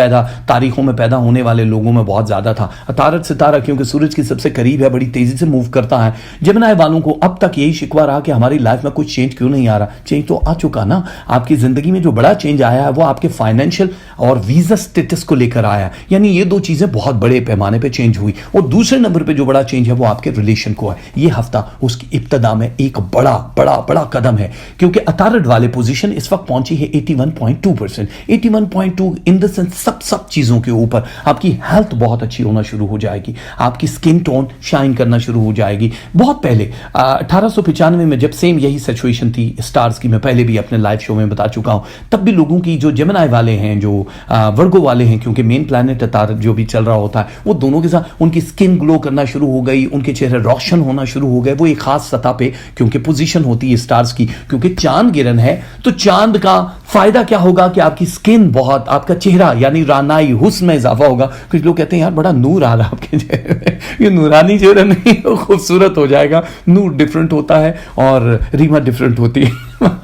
तारीखों में पैदा होने वाले लोगों में बहुत ज़्यादा था। अतारद सितारा क्योंकि सूरज की सबसे करीब है, बड़ी तेज़ी से मूव करता है। जेमिनी वालों को अब तक यही शिकवा रहा कि हमारी लाइफ में कुछ चेंज क्यों नहीं आ रहा। चेंज तो आ चुका ना, आपकी ज़िंदगी में जो बड़ा चेंज आया है वो आपके फाइनेंशियल और वीज़ा स्टेटस को लेकर आया है, यानी ये 2 चीज़ें बहुत बड़े पैमाने पर चेंज हुई। और दूसरे नंबर पर जो बड़ा चेंज है वो आपके रिलेशन को है। ये हफ्ता उसकी इब्तदा में एक बड़ा बड़ा बड़ा कदम है क्योंकि अतारद वाले पोजीशन इस वक्त पहुंची है 81.2%। 81.2 इन द सेंस सब चीजों के ऊपर आपकी हेल्थ बहुत अच्छी होना शुरू हो जाएगी, आपकी स्किन टोन शाइन करना शुरू हो जाएगी। बहुत पहले 1895 में जब सेम यही सिचुएशन थी स्टार्स की, मैं पहले भी अपने लाइव शो में बता चुका हूं, तब भी लोगों की जो जेमिनी वाले हैं, जो वर्गो वाले हैं, क्योंकि मेन प्लैनेट अतारद जो भी चल रहा होता है वो दोनों के साथ उनकी स्किन ग्लो करना शुरू हो गई, उनके चेहरे रोशन होना शुरू हो गए। वो एक खास सतह पे क्योंकि पोजीशन होती है स्टार्स की, क्योंकि चांद गिरन है तो चांद का फायदा क्या होगा कि आपकी स्किन बहुत, आपका चेहरा यानी रानाई हुस्न में इजाफा होगा। कुछ लोग कहते हैं यार बड़ा नूर आ रहा है आपके चेहरे में, ये नूरानी चेहरा नहीं, खूबसूरत हो जाएगा। नूर डिफरेंट होता है और रीमा डिफरेंट होती है।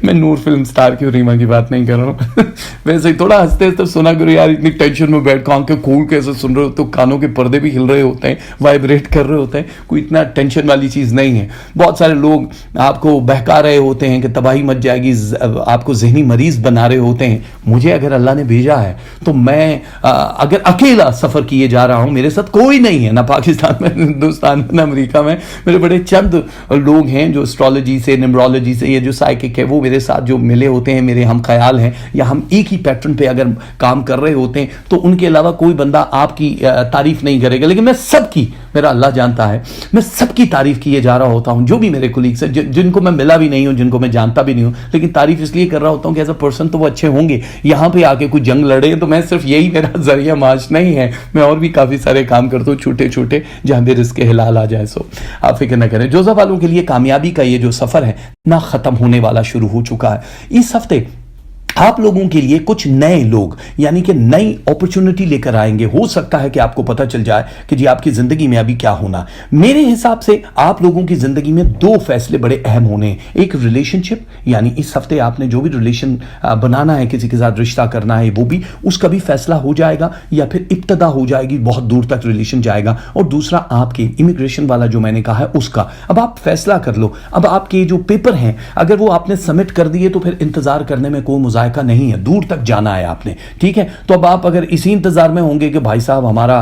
मैं नूर फिल्म स्टार की रीमा की बात नहीं कर रहा हूँ। वैसे ही थोड़ा हंसते हंसते सुना करो यार, इतनी टेंशन में बैठ के खोल कैसे सुन रहे हो, तो कानों के पर्दे भी हिल रहे होते हैं, वाइब्रेट कर रहे होते हैं, कोई इतना टेंशन वाली चीज़ नहीं है। बहुत सारे लोग आपको बहका रहे होते हैं कि तबाही मच जाएगी, आपको जहनी मरीज बना रहे होते हैं। मुझे अगर अल्लाह ने भेजा है तो मैं अगर अकेला सफ़र किए जा रहा हूँ, मेरे साथ कोई नहीं है, ना पाकिस्तान में, हिंदुस्तान में, ना अमेरिका में, मेरे बड़े चंद लोग हैं जो एस्ट्रोलॉजी से, न्यूमरोलॉजी से, ये जो साइकिक है वो मेरे साथ जो मिले होते हैं, मेरे हम ख्याल हैं, या हम एक ही पैटर्न पे अगर काम कर रहे होते हैं, तो उनके अलावा कोई बंदा आपकी तारीफ नहीं करेगा। लेकिन मैं सबकी, मेरा अल्लाह जानता है, मैं सबकी तारीफ किए जा रहा होता हूं, जो भी मेरे कोलीग्स हैं, जिनको मैं मिला भी नहीं हूं, जिनको मैं जानता भी नहीं हूं, लेकिन तारीफ इसलिए कर रहा होता हूं कि एज अ पर्सन तो वो अच्छे होंगे। यहां पे आके कोई जंग लड़े तो मैं सिर्फ यही मेरा जरिया माश नहीं है, मैं और भी काफी सारे काम करता हूं छोटे छोटे, जहां पे रिस्क हिलाल आ जाए। सो आप फिक्र न करें। जोजा वालों के लिए कामयाबी का ये जो सफर है ना खत्म होने वाला शुरू हो चुका है। इस हफ्ते आप लोगों के लिए कुछ नए लोग यानी कि नई अपॉर्चुनिटी लेकर आएंगे। हो सकता है कि आपको पता चल जाए कि जी आपकी जिंदगी में अभी क्या होना। मेरे हिसाब से आप लोगों की जिंदगी में 2 फैसले बड़े अहम होने हैं। एक रिलेशनशिप, यानी इस हफ्ते आपने जो भी रिलेशन बनाना है, किसी के साथ रिश्ता करना है, वो भी, उसका भी फैसला हो जाएगा या फिर इब्तदा हो जाएगी, बहुत दूर तक रिलेशन जाएगा। और दूसरा आपके इमिग्रेशन वाला जो मैंने कहा है उसका, अब आप फैसला कर लो। अब आपके जो पेपर हैं अगर वो आपने सबमिट कर दिए तो फिर इंतजार करने में कोई का नहीं है, दूर तक जाना है आपने, ठीक है। तो अब आप अगर इसी इंतजार में होंगे कि भाई साहब हमारा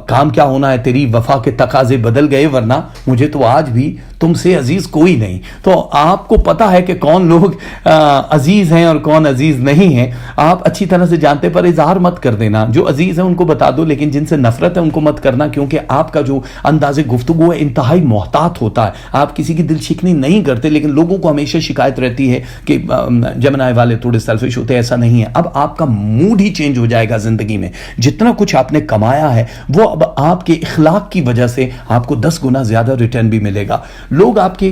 काम क्या होना है, तेरी वफा के तकाजे बदल गए, वरना मुझे तो आज भी तुमसे अजीज कोई नहीं। तो आपको पता है कि कौन लोग अजीज हैं और कौन अजीज नहीं हैं, आप अच्छी तरह से जानते, पर इजहार मत कर देना। जो अजीज हैं उनको बता दो, लेकिन जिनसे नफरत है उनको मत करना, क्योंकि आपका जो अंदाजे गुफ्तगू है इंतहाई मोहतात होता है। आप किसी की दिल शिकनी नहीं करते, लेकिन लोगों को हमेशा शिकायत रहती है कि जेमिनी वाले थोड़े सेल्फिश होते हैं। ऐसा नहीं है, अब आपका मूड ही चेंज हो जाएगा जिंदगी में। जितना कुछ आपने कमाया है वो अब आपके इखलाक की वजह से आपको 10 गुना ज्यादा रिटर्न भी मिलेगा। लोग आपके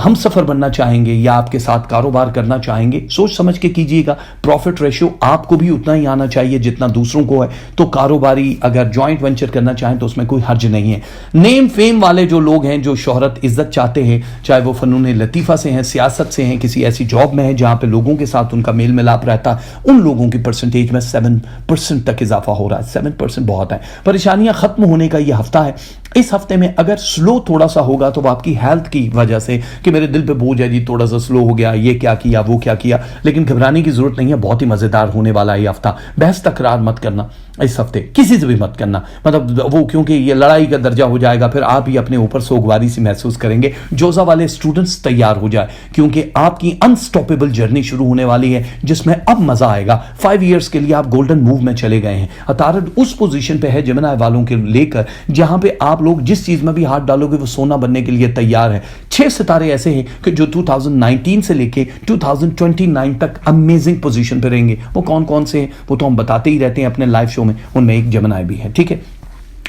हम सफर बनना चाहेंगे या आपके साथ कारोबार करना चाहेंगे, सोच समझ के कीजिएगा। प्रॉफिट रेशियो आपको भी उतना ही आना चाहिए जितना दूसरों को है। तो कारोबारी अगर जॉइंट वेंचर करना चाहें तो उसमें कोई हर्ज नहीं है। नेम फेम वाले जो लोग हैं, जो शोहरत इज्जत चाहते हैं, चाहे वो फनून लतीफा से हैं, सियासत से हैं, किसी ऐसी जॉब में है जहां पे लोगों के साथ उनका मेल मिलाप रहता, उन लोगों की परसेंटेज में 7% तक इजाफा हो रहा है। 7% बहुत है। परेशानियां खत्म होने का यह हफ्ता है। इस हफ्ते में अगर स्लो थोड़ा सा होगा तो आपकी हेल्थ की वजह से कि मेरे दिल पे बोझ है जी, थोड़ा सा स्लो हो गया, ये क्या किया वो क्या किया, लेकिन घबराने की जरूरत नहीं है। बहुत ही मजेदार होने वाला है ये हफ्ता। बहस तकरार मत करना इस हफ्ते, किसी से भी मत करना, मतलब वो, क्योंकि ये लड़ाई का दर्जा हो जाएगा, फिर आप ही अपने ऊपर सोगवारी से महसूस करेंगे। जोजा वाले स्टूडेंट्स तैयार हो जाए, क्योंकि आपकी अनस्टॉपेबल जर्नी शुरू होने वाली है जिसमें अब मजा आएगा। 5 इयर्स के लिए आप गोल्डन मूव में चले गए हैं। अतारद उस पोजीशन पे है जेमिनी वालों के लेकर जहां पे आप लोग जिस चीज में भी हाथ डालोगे वो सोना बनने के लिए तैयार है। 6 सितारे ऐसे हैं कि जो 2019 से लेके 2029 तक अमेजिंग पोजीशन पे रहेंगे। वो कौन कौन से हैं वो तो हम बताते ही रहते हैं अपने लाइव शो में, उनमें एक जेमिनी भी है, ठीक है।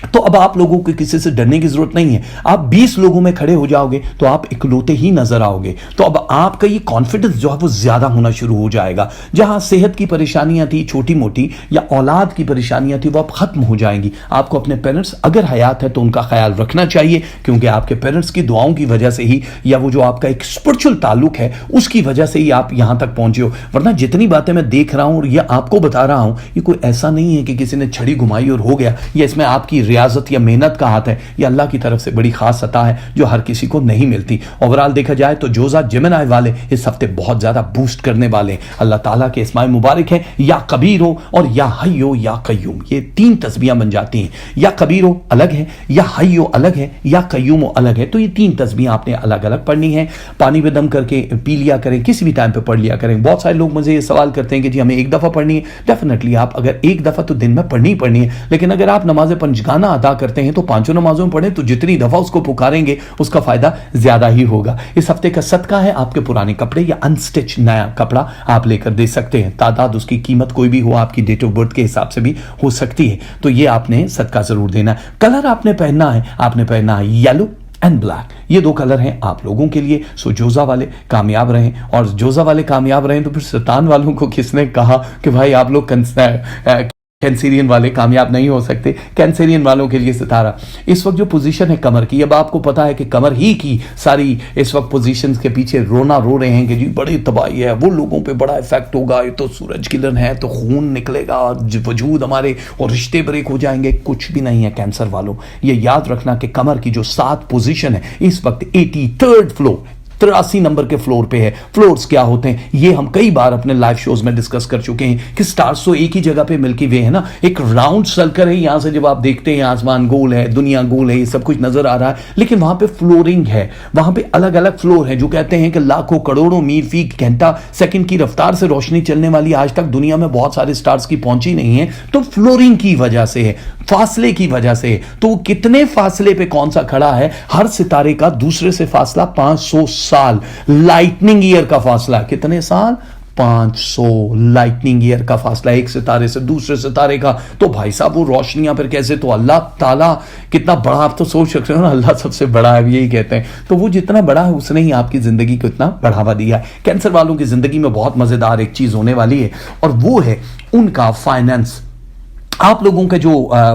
तो अब आप लोगों को किसी से डरने की जरूरत नहीं है। आप 20 लोगों में खड़े हो जाओगे तो आप इकलौते ही नजर आओगे। तो अब आपका ये कॉन्फिडेंस जो है वो ज्यादा होना शुरू हो जाएगा। जहां सेहत की परेशानियां थी छोटी मोटी या औलाद की परेशानियां थी वो अब खत्म हो जाएंगी। आपको अपने पेरेंट्स अगर हयात है तो उनका ख्याल रखना चाहिए, क्योंकि आपके पेरेंट्स की दुआओं की वजह से ही या वो जो आपका एक स्पिरिचुअल ताल्लुक है उसकी वजह से ही आप यहां तक पहुंचे हो। वरना जितनी बातें मैं देख रहा हूं और ये आपको बता रहा हूं, ये कोई ऐसा नहीं है कि किसी ने छड़ी घुमाई और हो गया, या इसमें आपकी रियाजत या मेहनत का हाथ है। यह अल्लाह की तरफ से बड़ी खास अता है जो हर किसी को नहीं मिलती। ओवरऑल देखा जाए तो जोजा जेमिनी वाले इस हफ्ते बहुत ज्यादा बूस्ट करने वाले हैं। अल्लाह ताला के इस्माए मुबारक है, या कबीर हो और या हय्यो या कय्यूम, ये 3 तस्बीहां बन जाती हैं। या कबीर हो अलग है, या हय्यो अलग है, या कय्यूम अलग है। तो ये 3 तस्बीहां आपने अलग अलग पढ़नी है। पानी में दम करके पी लिया करें, किसी भी टाइम पे पढ़ लिया करें। बहुत सारे लोग मुझे ये सवाल करते हैं कि जी हमें एक दफा पढ़नी है। डेफिनेटली आप अगर एक दफा तो दिन में पढ़नी ही पढ़नी है, लेकिन अगर आप नमाज पंजगाना अदा करते हैं तो 5 नमाजों में पढ़ें, तो जितनी दफा उसको पुकारेंगे उसका फायदा ज्यादा ही होगा। इस हफ्ते का सदका है आपके पुराने कपड़े या अनस्टिच नया कपड़ा आप लेकर दे सकते हैं। तादाद उसकी कीमत कोई भी हो, आपकी डेट ऑफ बर्थ के हिसाब से भी हो सकती है, तो ये आपने सदका जरूर देना है। कलर आपने पहनना है, आपने पहनना है येलो एंड ब्लैक, ये 2 कलर हैं आप लोगों के लिए। सो जोजा वाले कामयाब रहें, और जोजा वाले कामयाब रहें तो फिर शैतान वालों को किसने कहा कि भाई आप लोग कैंसेरियन वाले कामयाब नहीं हो सकते। कैंसेरियन वालों के लिए सितारा इस वक्त जो पोजीशन है कमर की, अब आपको पता है कि कमर ही की सारी इस वक्त पोजीशंस के पीछे रोना रो रहे हैं कि जी बड़ी तबाही है, वो लोगों पे बड़ा इफेक्ट होगा, ये तो सूरज किरण है तो खून निकलेगा, वजूद हमारे और रिश्ते ब्रेक हो जाएंगे। कुछ भी नहीं है कैंसर वालों, ये याद रखना कि कमर की जो 7 पोजीशन है इस वक्त 83rd फ्लोर 83 नंबर के फ्लोर पे है। फ्लोर्स क्या होते हैं ये हम कई बार अपने लाइव शोज में डिस्कस कर चुके हैं कि स्टार्स तो एक ही जगह पे मिल्की वे है ना, एक राउंड सर्कल है। यहां से जब आप देखते हैं आसमान गोल है, दुनिया गोल है, ये सब कुछ नजर आ रहा है, लेकिन वहां पे फ्लोरिंग है, वहां पे अलग अलग फ्लोर है। जो कहते हैं कि लाखों करोड़ों मील फी घंटा सेकंड की रफ्तार से रोशनी चलने वाली आज तक दुनिया में बहुत सारे स्टार्स की पहुंची नहीं है, तो फ्लोरिंग की वजह से है, फासले की वजह से है। तो कितने फासले पे कौन सा खड़ा है, हर सितारे का दूसरे से फासला 500 साल। लाइटनिंग ईयर का फासला कितने साल, 500 लाइटनिंग ईयर का फासला एक सितारे से दूसरे सितारे का। तो भाई साहब वो रोशनियां फिर कैसे, तो अल्लाह ताला कितना बड़ा, आप तो सोच सकते हो ना, अल्लाह सबसे बड़ा है यही कहते हैं। तो वो जितना बड़ा है उसने ही आपकी जिंदगी को इतना बढ़ावा दिया है। कैंसर वालों की जिंदगी में बहुत मजेदार एक चीज होने वाली है, और वो है उनका फाइनेंस। आप लोगों का जो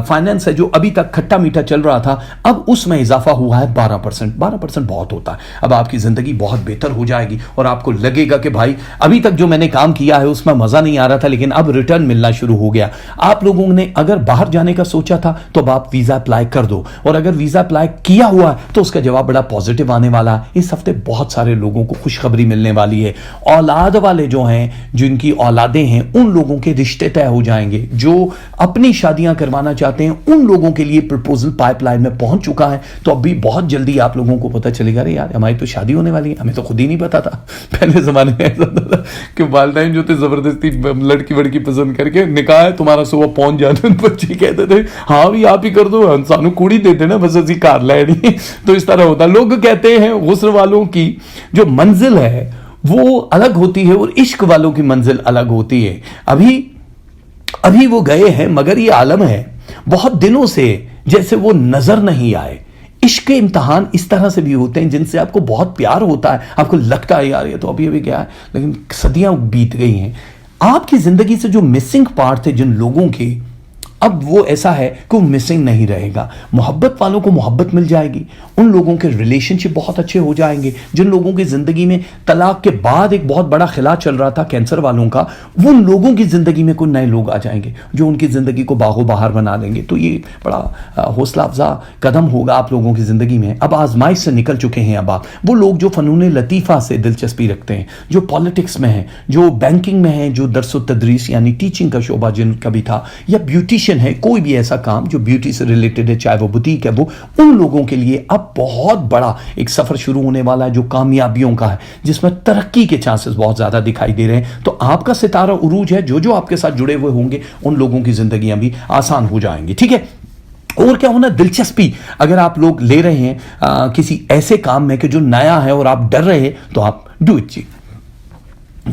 फाइनेंस है जो अभी तक खट्टा मीठा चल रहा था, अब उसमें इजाफा हुआ है 12%। 12% बहुत होता है। अब आपकी जिंदगी बहुत बेहतर हो जाएगी और आपको लगेगा कि भाई अभी तक जो मैंने काम किया है उसमें मजा नहीं आ रहा था, लेकिन अब रिटर्न मिलना शुरू हो गया। आप लोगों ने अगर बाहर जाने का सोचा था तो अब आप वीजा अप्लाई कर दो, और अगर वीजा अप्लाई किया हुआ है तो उसका जवाब बड़ा पॉजिटिव आने वाला है। इस हफ्ते बहुत सारे लोगों को खुशखबरी मिलने वाली है। औलाद वाले जो हैं, जिनकी औलादें हैं, उन लोगों के रिश्ते तय हो जाएंगे। जो अपनी शादियां करवाना चाहते हैं उन लोगों के लिए प्रपोजल पाइपलाइन में पहुंच चुका है। तो अभी बहुत जल्दी आप लोगों को पता चलेगा, अरे यार हमारी तो शादी होने वाली है, हमें तो खुद ही नहीं पता था। पहले जमाने में ऐसा था कि वालिदैन जो थे जबरदस्ती लड़की वड़की पसंद करके निकाह है तुम्हारा सुबह पहुंच जाते, बच्चे कहते थे हाँ भी आप ही कर दो, सानू कुड़ी दे देना बस असी कार लैनी। तो इस तरह होता। लोग कहते हैं गुस्र वालों की जो मंजिल है वो अलग होती है और इश्क वालों की मंजिल अलग होती है। अभी वो गए हैं, मगर ये आलम है बहुत दिनों से जैसे वो नजर नहीं आए। इश्क के इम्तहान इस तरह से भी होते हैं जिनसे आपको बहुत प्यार होता है, आपको लगता है यार ये तो अभी अभी गया है, लेकिन सदियां बीत गई हैं। आपकी जिंदगी से जो मिसिंग पार्ट थे जिन लोगों के, अब वो ऐसा है कि वो मिसिंग नहीं रहेगा। मोहब्बत वालों को मोहब्बत मिल जाएगी, उन लोगों के रिलेशनशिप बहुत अच्छे हो जाएंगे। जिन लोगों की जिंदगी में तलाक के बाद एक बहुत बड़ा खिला चल रहा था कैंसर वालों का, वो उन लोगों की जिंदगी में कोई नए लोग आ जाएंगे जो उनकी जिंदगी को बागो बहार बना देंगे। तो ये बड़ा हौसला अफजा कदम होगा आप लोगों की जिंदगी में। अब आजमाइश से निकल चुके हैं। अब आप वो लोग जो फनून लतीफ़ा से दिलचस्पी रखते हैं, जो पॉलिटिक्स में है, जो बैंकिंग में है, जो दरस तदरीस यानी टीचिंग का शोबा जिनका भी था, या ब्यूटिशियन है, कोई भी ऐसा काम जो ब्यूटी से रिलेटेड है, चाहे वो बुटीक है, वो उन लोगों के लिए अब बहुत बड़ा एक सफर शुरू होने वाला है जो कामयाबियों का है, जिसमें तरक्की के चांसेस बहुत ज्यादा दिखाई दे रहे हैं। तो आपका सितारा उरूज है, जो जो आपके साथ जुड़े हुए होंगे उन लोगों की जिंदगियां भी आसान हो जाएंगी। ठीक है। और क्या होना, दिलचस्पी अगर आप लोग ले रहे हैं किसी ऐसे काम में कि जो नया है और आप डर रहे हैं, तो आप डू इट जी।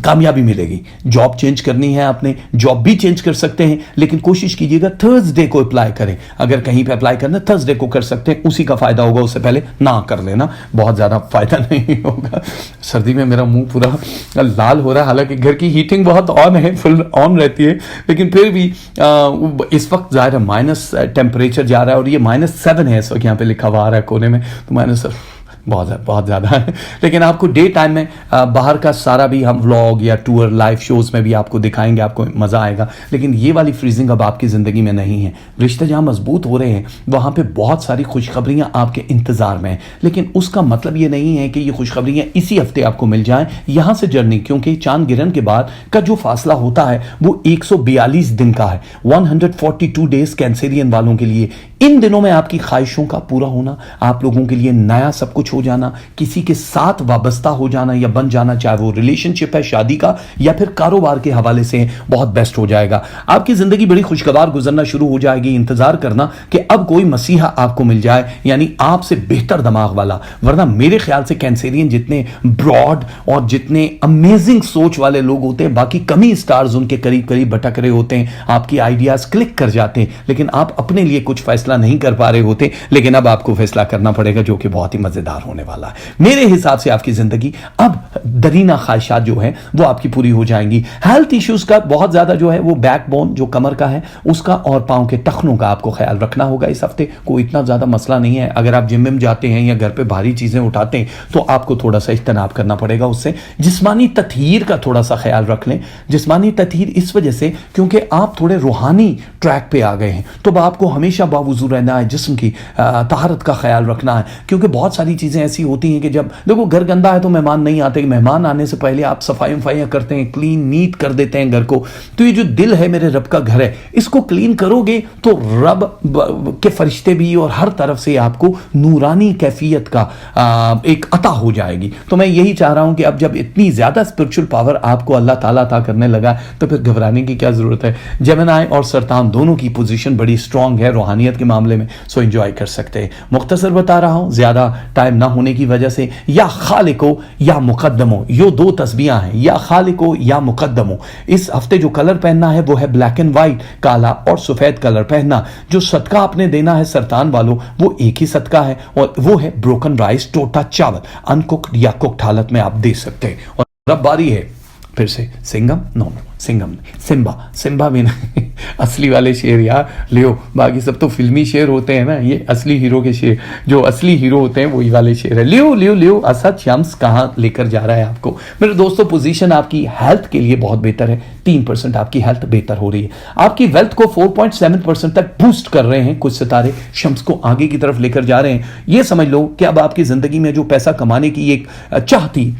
कामयाबी मिलेगी। जॉब चेंज करनी है आपने, जॉब भी चेंज कर सकते हैं, लेकिन कोशिश कीजिएगा थर्सडे को अप्लाई करें। अगर कहीं पे अप्लाई करना थर्सडे को कर सकते हैं, उसी का फायदा होगा, उससे पहले ना कर लेना, बहुत ज़्यादा फायदा नहीं होगा। सर्दी में मेरा मुंह पूरा लाल हो रहा है, हालांकि घर की हीटिंग बहुत ऑन है, फुल ऑन रहती है, लेकिन फिर भी इस वक्त ज़ाहिर है माइनस टेम्परेचर जा रहा है, और ये -7 है इस वक्त, यहाँ पे लिखा हुआ आ रहा है कोने में, तो माइनस बहुत ज़्यादा है। लेकिन आपको डे टाइम में बाहर का सारा भी हम व्लॉग या टूर लाइव शोज़ में भी आपको दिखाएंगे, आपको मज़ा आएगा। लेकिन ये वाली फ्रीजिंग अब आपकी ज़िंदगी में नहीं है। रिश्ते जहाँ मजबूत हो रहे हैं वहाँ पे बहुत सारी खुशखबरियाँ आपके इंतज़ार में हैं, लेकिन उसका मतलब ये नहीं है कि ये खुशखबरियाँ इसी हफ्ते आपको मिल जाएँ। यहाँ से जर्नी, क्योंकि चांद गिरन के बाद का जो फासला होता है वो 142 दिन का है, 142 डेज कैंसेरियन वालों के लिए। इन दिनों में आपकी ख्वाहिशों का पूरा होना, आप लोगों के लिए नया सब कुछ हो जाना, किसी के साथ वाबस्ता हो जाना या बन जाना, चाहे वो रिलेशनशिप है शादी का या फिर कारोबार के हवाले से, बहुत बेस्ट हो जाएगा। आपकी जिंदगी बड़ी खुशगवार गुजरना शुरू हो जाएगी। इंतजार करना कि अब कोई मसीहा आपको मिल जाए, यानी आपसे बेहतर दिमाग वाला। वरना मेरे ख्याल से कैंसेरियन जितने ब्रॉड और जितने अमेजिंग सोच वाले लोग होते हैं, बाकी कमी स्टार्स उनके करीब करीब भटक रहे होते हैं, आपकी आइडियाज क्लिक कर जाते हैं, लेकिन आप अपने लिए कुछ फैसला नहीं कर पा रहे होते। लेकिन अब आपको फैसला करना पड़ेगा, जो कि बहुत ही मजेदार होने वाला है। मेरे हिसाब से आपकी जिंदगी अब दरीना ख्वाहिशात जो है वो आपकी पूरी हो जाएंगी। हेल्थ इश्यूज का बहुत ज्यादा जो है वो बैकबोन जो कमर का है उसका और पांव के टखनों का आपको ख्याल रखना होगा। इस हफ्ते कोई इतना ज्यादा मसला नहीं है। अगर आप जिम में जाते हैं या घर पे भारी चीजें उठाते हैं तो आपको थोड़ा सा इज्तनाब करना पड़ेगा उससे। जिस्मानी ततहीर का थोड़ा सा ख्याल रख लें। जिस्मानी ततहीर इस वजह से क्योंकि आप थोड़े रूहानी ट्रैक पे आ गए हैं, तो आपको हमेशा बावजूद रहना है, जिस्म की तहारत का ख्याल रखना है। क्योंकि बहुत सारी चीज़ें ऐसी होती हैं कि जब देखो घर गंदा है तो मेहमान नहीं आते, मेहमान आने से पहले आप सफाइयाँ करते हैं, क्लीन नीट कर देते हैं घर को। तो ये जो दिल है मेरे रब का घर है, इसको क्लीन करोगे तो रब के फरिश्ते भी और हर तरफ से आपको नूरानी कैफियत का एक अता हो जाएगी। तो मैं यही चाह रहा हूं कि अब जब इतनी ज़्यादा स्पिरिचुअल पावर आपको अल्लाह ताला अता करने लगा तो फिर घबराने की क्या ज़रूरत है। जेमिनी और सरतान दोनों की पोजीशन बड़ी स्ट्रांग है रूहानियत के मामले में, सो एंजॉय कर सकते हैं। मुख्तसर बता रहा हूं ज़्यादा टाइम ना होने की वजह से। या खालिको या मुकद्दमो, यो दो तस्बीहां हैं, या खालिको या मुकद्दमो। इस हफ्ते जो कलर पहनना है वो है ब्लैक एंड वाइट, काला और सफ़ेद कलर पहनना। जो सदका आपने देना है सरतान वालों, वो एक ही सदका है और वो है ब्रोकन राइस, टोटा चावल, अनकुक्ड या कुक्ड हालत में आप दे सकते हैं। और अब बारी है फिर से सिंघम, नो सिंघम नहीं, सिम्बा भी नहीं असली वाले शेर यार, लियो। बाकी सब तो फिल्मी शेर होते हैं ना, ये असली हीरो के शेर, जो असली हीरो होते हैं वही वाले शेर है। लियो असद शम्स कहाँ लेकर जा रहा है आपको। मेरे दोस्तों पोजीशन आपकी हेल्थ के लिए बहुत बेहतर है। 3% आपकी हेल्थ बेहतर हो रही है। आपकी वेल्थ को 4.7% तक बूस्ट कर रहे हैं कुछ सितारे, शम्स को आगे की तरफ लेकर जा रहे हैं। ये समझ लो कि अब आपकी जिंदगी में जो पैसा कमाने की एक चाह थी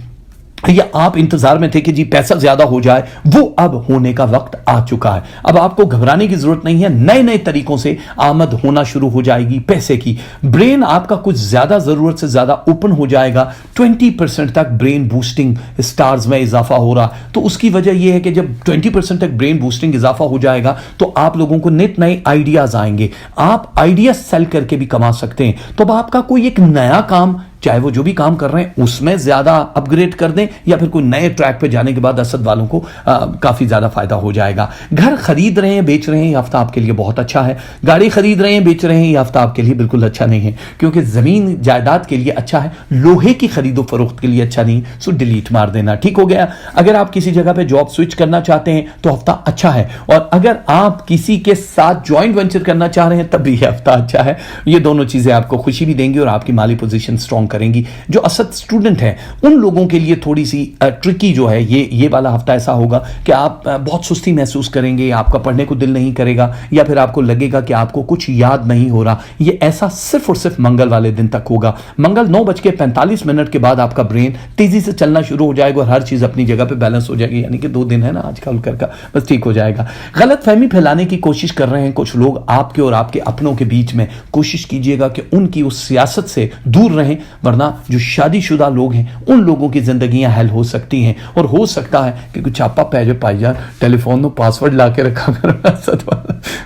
या आप इंतजार में थे कि जी पैसा ज्यादा हो जाए, वो अब होने का वक्त आ चुका है। अब आपको घबराने की जरूरत नहीं है। नए नए तरीकों से आमद होना शुरू हो जाएगी पैसे की। ब्रेन आपका कुछ ज्यादा जरूरत से ज्यादा ओपन हो जाएगा। 20% तक ब्रेन बूस्टिंग स्टार्स में इजाफा हो रहा। तो उसकी वजह यह है कि जब 20% तक ब्रेन बूस्टिंग इजाफा हो जाएगा तो आप लोगों को नित नए आइडियाज आएंगे। आप आइडियाज सेल करके भी कमा सकते हैं। तो अब आपका कोई एक नया काम, चाहे वो जो भी काम कर रहे हैं उसमें ज्यादा अपग्रेड कर दें या फिर कोई नए ट्रैक पे जाने के बाद असद वालों को काफी ज्यादा फायदा हो जाएगा। घर खरीद रहे हैं, बेच रहे हैं, ये हफ्ता आपके लिए बहुत अच्छा है। गाड़ी खरीद रहे हैं, बेच रहे हैं, ये हफ्ता आपके लिए बिल्कुल अच्छा नहीं है, क्योंकि जमीन जायदाद के लिए अच्छा है, लोहे की खरीदो फरोख्त के लिए अच्छा नहीं। सो डिलीट मार देना, ठीक हो गया। अगर आप किसी जगह पे जॉब स्विच करना चाहते हैं तो हफ्ता अच्छा है, और अगर आप किसी के साथ ज्वाइंट वेंचर करना चाह रहे हैं तब भी हफ्ता अच्छा है। ये दोनों चीजें आपको खुशी भी देंगी और आपकी माली पोजीशन स्ट्रांग करेंगी। जो असद स्टूडेंट हैं उन लोगों के लिए थोड़ी सी ट्रिकी जो है ये वाला हफ्ता ऐसा होगा कि आप बहुत सुस्ती महसूस करेंगे, आपका पढ़ने को दिल नहीं करेगा, या फिर आपको लगेगा कि आपको कुछ याद नहीं हो रहा। ये ऐसा सिर्फ और सिर्फ मंगल वाले दिन तक होगा। मंगल 9:45 के बाद आपका ब्रेन तेजी से चलना शुरू हो जाएगा और हर चीज अपनी जगह पे बैलेंस हो जाएगी। यानी कि 2 दिन है ना आजकल का, बस ठीक हो जाएगा। गलत फहमी फैलाने की कोशिश कर रहे हैं कुछ लोग आपके और आपके अपनों के बीच में। कोशिश कीजिएगा कि उनकी उस सियासत से दूर रहें, वरना जो शादीशुदा लोग हैं उन लोगों की जिंदगियां हल हो सकती हैं। और हो सकता है कि कुछ आपा पैजे पाईजान टेलीफोन में पासवर्ड ला के रखा कर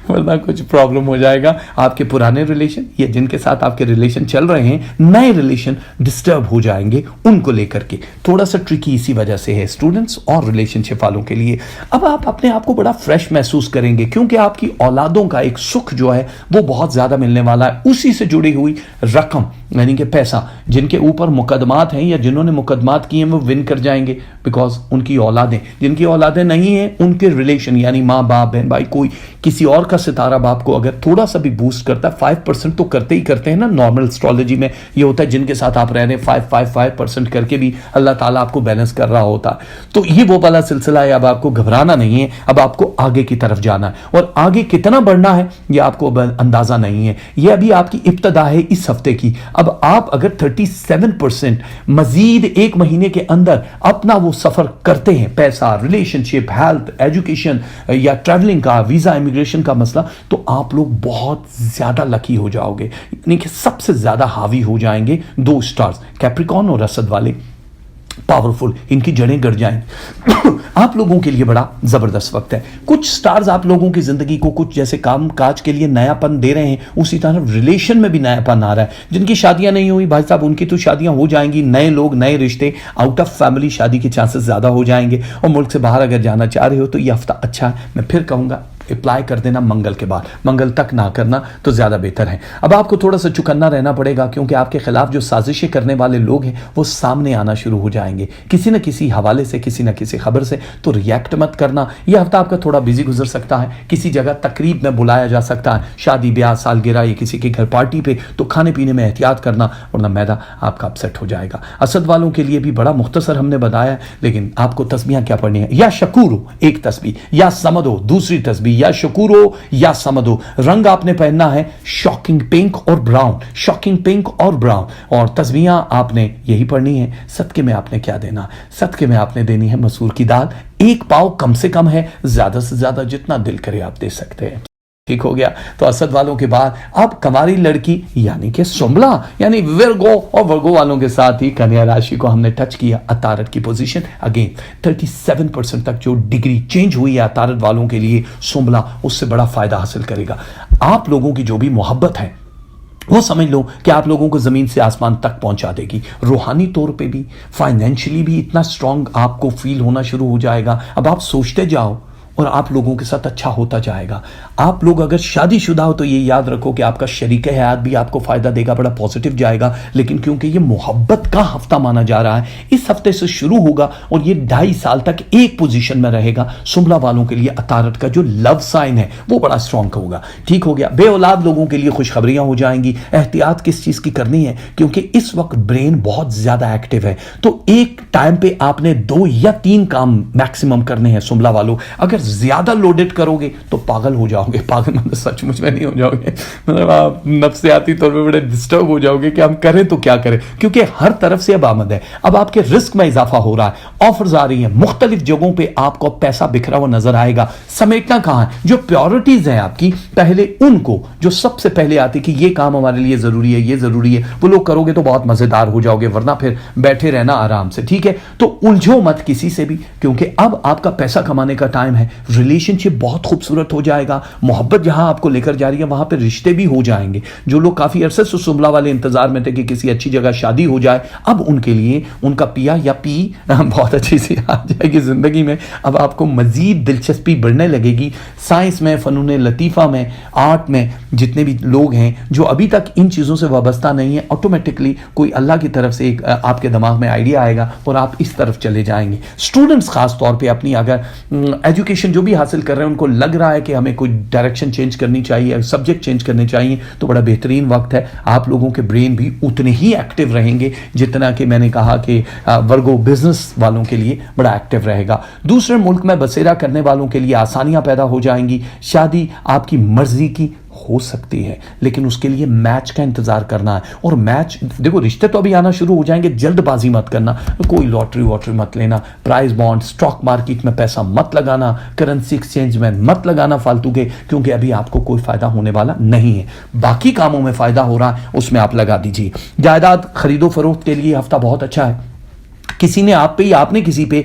वरना कुछ प्रॉब्लम हो जाएगा। आपके पुराने रिलेशन या जिनके साथ आपके रिलेशन चल रहे हैं, नए रिलेशन डिस्टर्ब हो जाएंगे उनको लेकर के। थोड़ा सा ट्रिकी इसी वजह से है स्टूडेंट्स और रिलेशनशिप वालों के लिए। अब आप अपने आप को बड़ा फ्रेश महसूस करेंगे क्योंकि आपकी औलादों का एक सुख जो है वो बहुत ज्यादा मिलने वाला है। उसी से जुड़ी हुई रकम यानी कि पैसा, जिनके ऊपर मुकदमात हैं या जिन्होंने मुकदमात किए हैं वो विन कर जाएंगे बिकॉज उनकी औलादें, जिनकी औलादें नहीं हैं उनके रिलेशन यानी माँ बाप बहन भाई, कोई किसी और का सितारा बाप को अगर थोड़ा सा भी बूस्ट करता है, 5% तो करते ही करते हैं ना। नॉर्मल एस्ट्रोलॉजी में ये होता है जिनके साथ आप रह रहे हैं 5% करके भी अल्लाह ताला आपको बैलेंस कर रहा होता है। तो ये वो वाला सिलसिला है। अब आपको घबराना नहीं है, अब आपको आगे की तरफ जाना है और आगे कितना बढ़ना है ये आपको अंदाजा नहीं है। ये अभी आपकी इब्तदा है इस हफ्ते की। अब आप अगर 37% मजीद एक महीने के अंदर अपना वो सफर करते हैं, पैसा, रिलेशनशिप, हेल्थ, एजुकेशन या ट्रैवलिंग का, वीजा, इमिग्रेशन का मसला, तो आप लोग बहुत ज्यादा लकी हो जाओगे, यानी कि सबसे ज्यादा हावी हो जाएंगे 2 स्टार्स कैप्रिकॉर्न और असद वाले। पावरफुल, इनकी जड़ें गड़ जाएं। आप लोगों के लिए बड़ा जबरदस्त वक्त है। कुछ स्टार्स आप लोगों की जिंदगी को कुछ जैसे काम काज के लिए नयापन दे रहे हैं, उसी तरह रिलेशन में भी नयापन आ रहा है। जिनकी शादियां नहीं हुई भाई साहब, उनकी तो शादियां हो जाएंगी। नए लोग, नए रिश्ते, आउट ऑफ फैमिली शादी के चांसेस ज्यादा हो जाएंगे। और मुल्क से बाहर अगर जाना चाह रहे हो तो ये हफ्ता अच्छा है। मैं फिर कहूंगा अप्लाई कर देना मंगल के बाद, मंगल तक ना करना तो ज्यादा बेहतर है। अब आपको थोड़ा सा चुकन्ना रहना पड़ेगा क्योंकि आपके खिलाफ जो साजिशें करने वाले लोग हैं वो सामने आना शुरू हो जाएंगे किसी न किसी हवाले से, किसी न किसी खबर से। तो रिएक्ट मत करना। यह हफ्ता आपका थोड़ा बिजी गुजर सकता है। किसी जगह तकरीब में बुलाया जा सकता है, शादी ब्याह, सालगिरह या किसी के घर पार्टी पे, तो खाने पीने में एहतियात करना वरना मैदा आपका अपसेट हो जाएगा। असद वालों के लिए भी बड़ा मुख्तसर हमने बताया, लेकिन आपको तस्बीहां क्या पढ़नी है? या शकूरो एक तस्बीह, या समदो दूसरी तस्बीह, या शकूरो या समदो। रंग आपने पहनना है शॉकिंग पिंक और ब्राउन, शॉकिंग पिंक और ब्राउन। और तस्बीहां आपने यही पढ़नी है। सदके में आपने क्या देना? सदके में आपने देनी है मसूर की दाल। 1 पाव कम से कम है, ज्यादा से ज्यादा जितना दिल करे आप दे सकते हैं। ठीक हो गया। तो असद वालों के बाद अब कमारी लड़की यानी कि सुमला यानी विर्गो, और वर्गो वालों के साथ ही कन्या राशि को हमने टच किया। अतारत की पोजीशन अगेन 37% तक जो डिग्री चेंज हुई है अतारत वालों के लिए, सुमला उससे बड़ा फायदा हासिल करेगा। आप लोगों की जो भी मोहब्बत है वो समझ लो कि आप लोगों को जमीन से आसमान तक पहुंचा देगी। रूहानी तौर पे भी, फाइनेंशियली भी इतना स्ट्रांग आपको फील होना शुरू हो जाएगा। अब आप सोचते जाओ और आप लोगों के साथ अच्छा होता जाएगा। आप लोग अगर शादीशुदा हो तो ये याद रखो कि आपका शरीक हयात भी आपको फायदा देगा, बड़ा पॉजिटिव जाएगा। लेकिन क्योंकि ये मोहब्बत का हफ्ता माना जा रहा है, इस हफ्ते से शुरू होगा और ये 2.5 साल तक एक पोजीशन में रहेगा। सुमला वालों के लिए अतारत का जो लव साइन है वो बड़ा स्ट्रांग होगा। ठीक हो गया। बे औलाद लोगों के लिए खुशखबरियां हो जाएंगी। एहतियात किस चीज की करनी है? क्योंकि इस वक्त ब्रेन बहुत ज्यादा एक्टिव है, तो एक टाइम पे आपने 2 या 3 काम मैक्सिमम करने हैं। सुमला वालों अगर ज्यादा लोडेड करोगे तो पागल हो जाओगे। पागल मतलब सचमुच में नहीं हो जाओगे, मतलब आप नफ्सियाती तौर पे बड़े डिस्टर्ब हो जाओगे कि हम करें तो क्या करें, क्योंकि हर तरफ से अब आमद है। अब आपके रिस्क में इजाफा हो रहा है, ऑफर्स आ रही हैं, मुख्तलिफ जगहों पे आपको पैसा बिखरा हुआ नजर आएगा। समेटना कहां है? जो प्रायोरिटीज हैं आपकी, पहले उनको जो सबसे पहले आती कि ये काम हमारे लिए जरूरी है, ये जरूरी है, वो लोग करोगे तो बहुत मजेदार हो जाओगे, वरना फिर बैठे रहना आराम से। ठीक है, तो उलझो मत किसी से भी, क्योंकि अब आपका पैसा कमाने का टाइम है। रिलेशनशिप बहुत खूबसूरत हो जाएगा। मोहब्बत जहां आपको लेकर जा रही है वहां पे रिश्ते भी हो जाएंगे। जो लोग काफी अरसे से सुमला वाले इंतजार में थे कि किसी अच्छी जगह शादी हो जाए, अब उनके लिए उनका पिया या पी बहुत अच्छी सी आ जाएगी जिंदगी में। अब आपको मजीद दिलचस्पी बढ़ने लगेगी। साइंस में, फनून लतीफा में, आर्ट में जितने भी लोग हैं जो अभी तक इन चीजों से वाबस्ता नहीं है, ऑटोमेटिकली कोई अल्लाह की तरफ से एक आपके दिमाग में आइडिया आएगा और आप इस तरफ चले जाएंगे। स्टूडेंट्स खास तौर पे अपनी अगर एजुकेशन जो भी हासिल कर रहे हैं, उनको लग रहा है कि हमें कोई डायरेक्शन चेंज करनी चाहिए, सब्जेक्ट चेंज करने चाहिए, तो बड़ा बेहतरीन वक्त है। आप लोगों के ब्रेन भी उतने ही एक्टिव रहेंगे जितना कि मैंने कहा कि वर्गो बिजनेस वालों के लिए बड़ा एक्टिव रहेगा। दूसरे मुल्क में बसेरा करने वालों के लिए आसानियां पैदा हो जाएंगी। शादी आपकी मर्जी की हो सकती है, लेकिन उसके लिए मैच का इंतजार करना है। और मैच देखो, रिश्ते तो अभी आना शुरू हो जाएंगे, जल्दबाजी मत करना। कोई लॉटरी वॉटरी मत लेना, प्राइस बॉन्ड, स्टॉक मार्केट में पैसा मत लगाना, करेंसी एक्सचेंज में मत लगाना फालतू के, क्योंकि अभी आपको कोई फायदा होने वाला नहीं है। बाकी कामों में फायदा हो रहा है, उसमें आप लगा दीजिए। जायदाद खरीदो फरोख्त के लिए हफ्ता बहुत अच्छा है। किसी ने आप पे या आपने किसी पे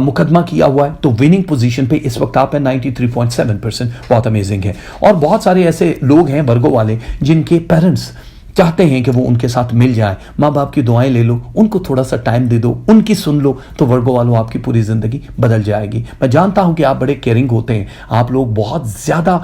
मुकदमा किया हुआ है, तो विनिंग पोजीशन पे इस वक्त आप है 93.7%, बहुत अमेजिंग है। और बहुत सारे ऐसे लोग हैं वर्गो वाले जिनके पेरेंट्स चाहते हैं कि वो उनके साथ मिल जाए, माँ बाप की दुआएं ले लो, उनको थोड़ा सा टाइम दे दो, उनकी सुन लो, तो वर्गो वालों आपकी पूरी जिंदगी बदल जाएगी। मैं जानता हूं कि आप बड़े केयरिंग होते हैं, आप लोग बहुत ज्यादा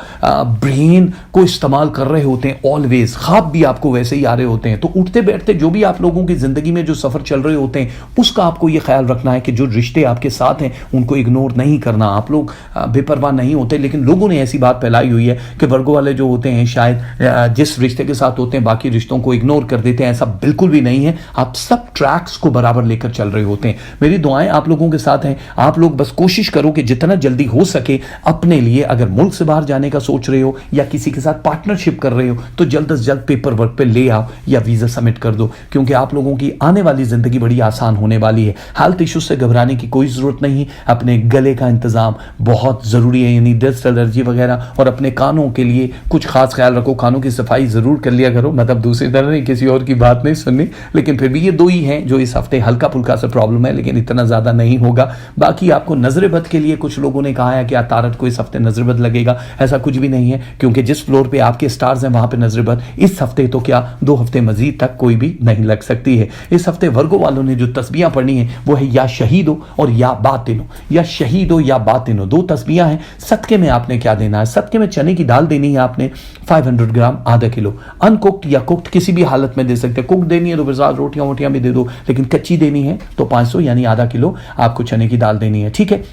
ब्रेन को इस्तेमाल कर रहे होते हैं ऑलवेज, ख्वाब भी आपको वैसे ही आ रहे होते हैं। तो उठते बैठते जो भी आप लोगों की जिंदगी में जो सफर चल रहे होते हैं, उसका आपको ये ख्याल रखना है कि जो रिश्ते आपके साथ हैं उनको इग्नोर नहीं करना। आप लोग बेपरवाह नहीं होते, लेकिन लोगों ने ऐसी बात फैलाई हुई है कि वर्गो वाले जो होते हैं शायद जिस रिश्ते के साथ होते हैं बाकी रिश्तों को इग्नोर कर देते हैं। ऐसा बिल्कुल भी नहीं है, आप सब ट्रैक्स को बराबर लेकर चल रहे होते हैं। मेरी दुआएं आप लोगों के साथ हैं। आप लोग बस कोशिश करो कि जितना जल्दी हो सके अपने लिए, अगर मुल्क से बाहर जाने का सोच रहे हो या किसी के साथ पार्टनरशिप कर रहे हो, तो जल्द से जल्द पेपर वर्क पे ले आओ या वीजा सबमिट कर दो, क्योंकि आप लोगों की आने वाली जिंदगी बड़ी आसान होने वाली है। हेल्थ इश्यूज से घबराने की कोई जरूरत नहीं। अपने गले का इंतजाम बहुत जरूरी है, यानी डस्ट एलर्जी वगैरह, और अपने कानों के लिए कुछ खास ख्याल रखो। कानों की सफाई जरूर कर लिया करो, मतलब दूसरी तरह नहीं, किसी और की बात नहीं सुननी, लेकिन फिर भी ये दो ही हैं जो इस हफ्ते हल्का फुल्का सा प्रॉब्लम है, लेकिन इतना ज्यादा नहीं होगा। बाकी आपको नजरबद के लिए कुछ लोगों ने कहा है कि तारत को इस हफ्ते नजरबद लगेगा, ऐसा कुछ भी नहीं है, क्योंकि जिस फ्लोर पे आपके स्टार्स हैं वहां पे नजरबद इस हफ्ते तो क्या 2 हफ्ते मजीद तक कोई भी नहीं लग सकती है। इस हफ्ते वर्गो वालों ने जो तस्बीहां पढ़नी है वो है या शहीद हो और या बातिनो, या शहीद हो या बातिनो, 2 तस्बीहां हैं। सदके में आपने क्या देना है? सदके में चने की दाल देनी है आपने 500 ग्राम, आधा किलो। अनकुक्ड या कुक्ड किसी भी हालत में दे सकते हैं। कुक देनी है तो फिर रोटियां वोटियां भी दे दो, लेकिन कच्ची देनी है तो 500 यानी आधा किलो आपको चने की दाल देनी है, ठीक है।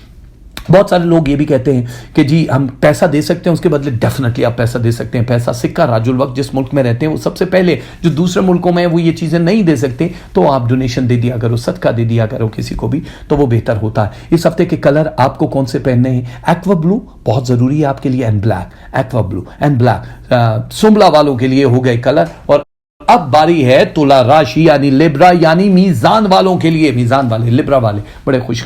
बहुत सारे लोग ये भी कहते हैं कि जी हम पैसा दे सकते हैं, उसके बदले डेफिनेटली आप पैसा दे सकते हैं। पैसा सिक्का राजुल वक्त जिस मुल्क में रहते हैं वो सबसे पहले, जो दूसरे मुल्कों में है वो ये चीज़ें नहीं दे सकते, तो आप डोनेशन दे दिया करो, सदका दे दिया करो किसी को भी, तो वो बेहतर होता है। इस हफ्ते के कलर आपको कौन से पहनने हैं? एक्वा ब्लू बहुत ज़रूरी है आपके लिए, and black. Aqua blue and black सुमला वालों के लिए हो गए कलर। और अब बारी है तुला राशि यानी लिब्रा यानी मीजान वालों के लिए। मीजान वाले, लिब्रा वाले बड़े खुश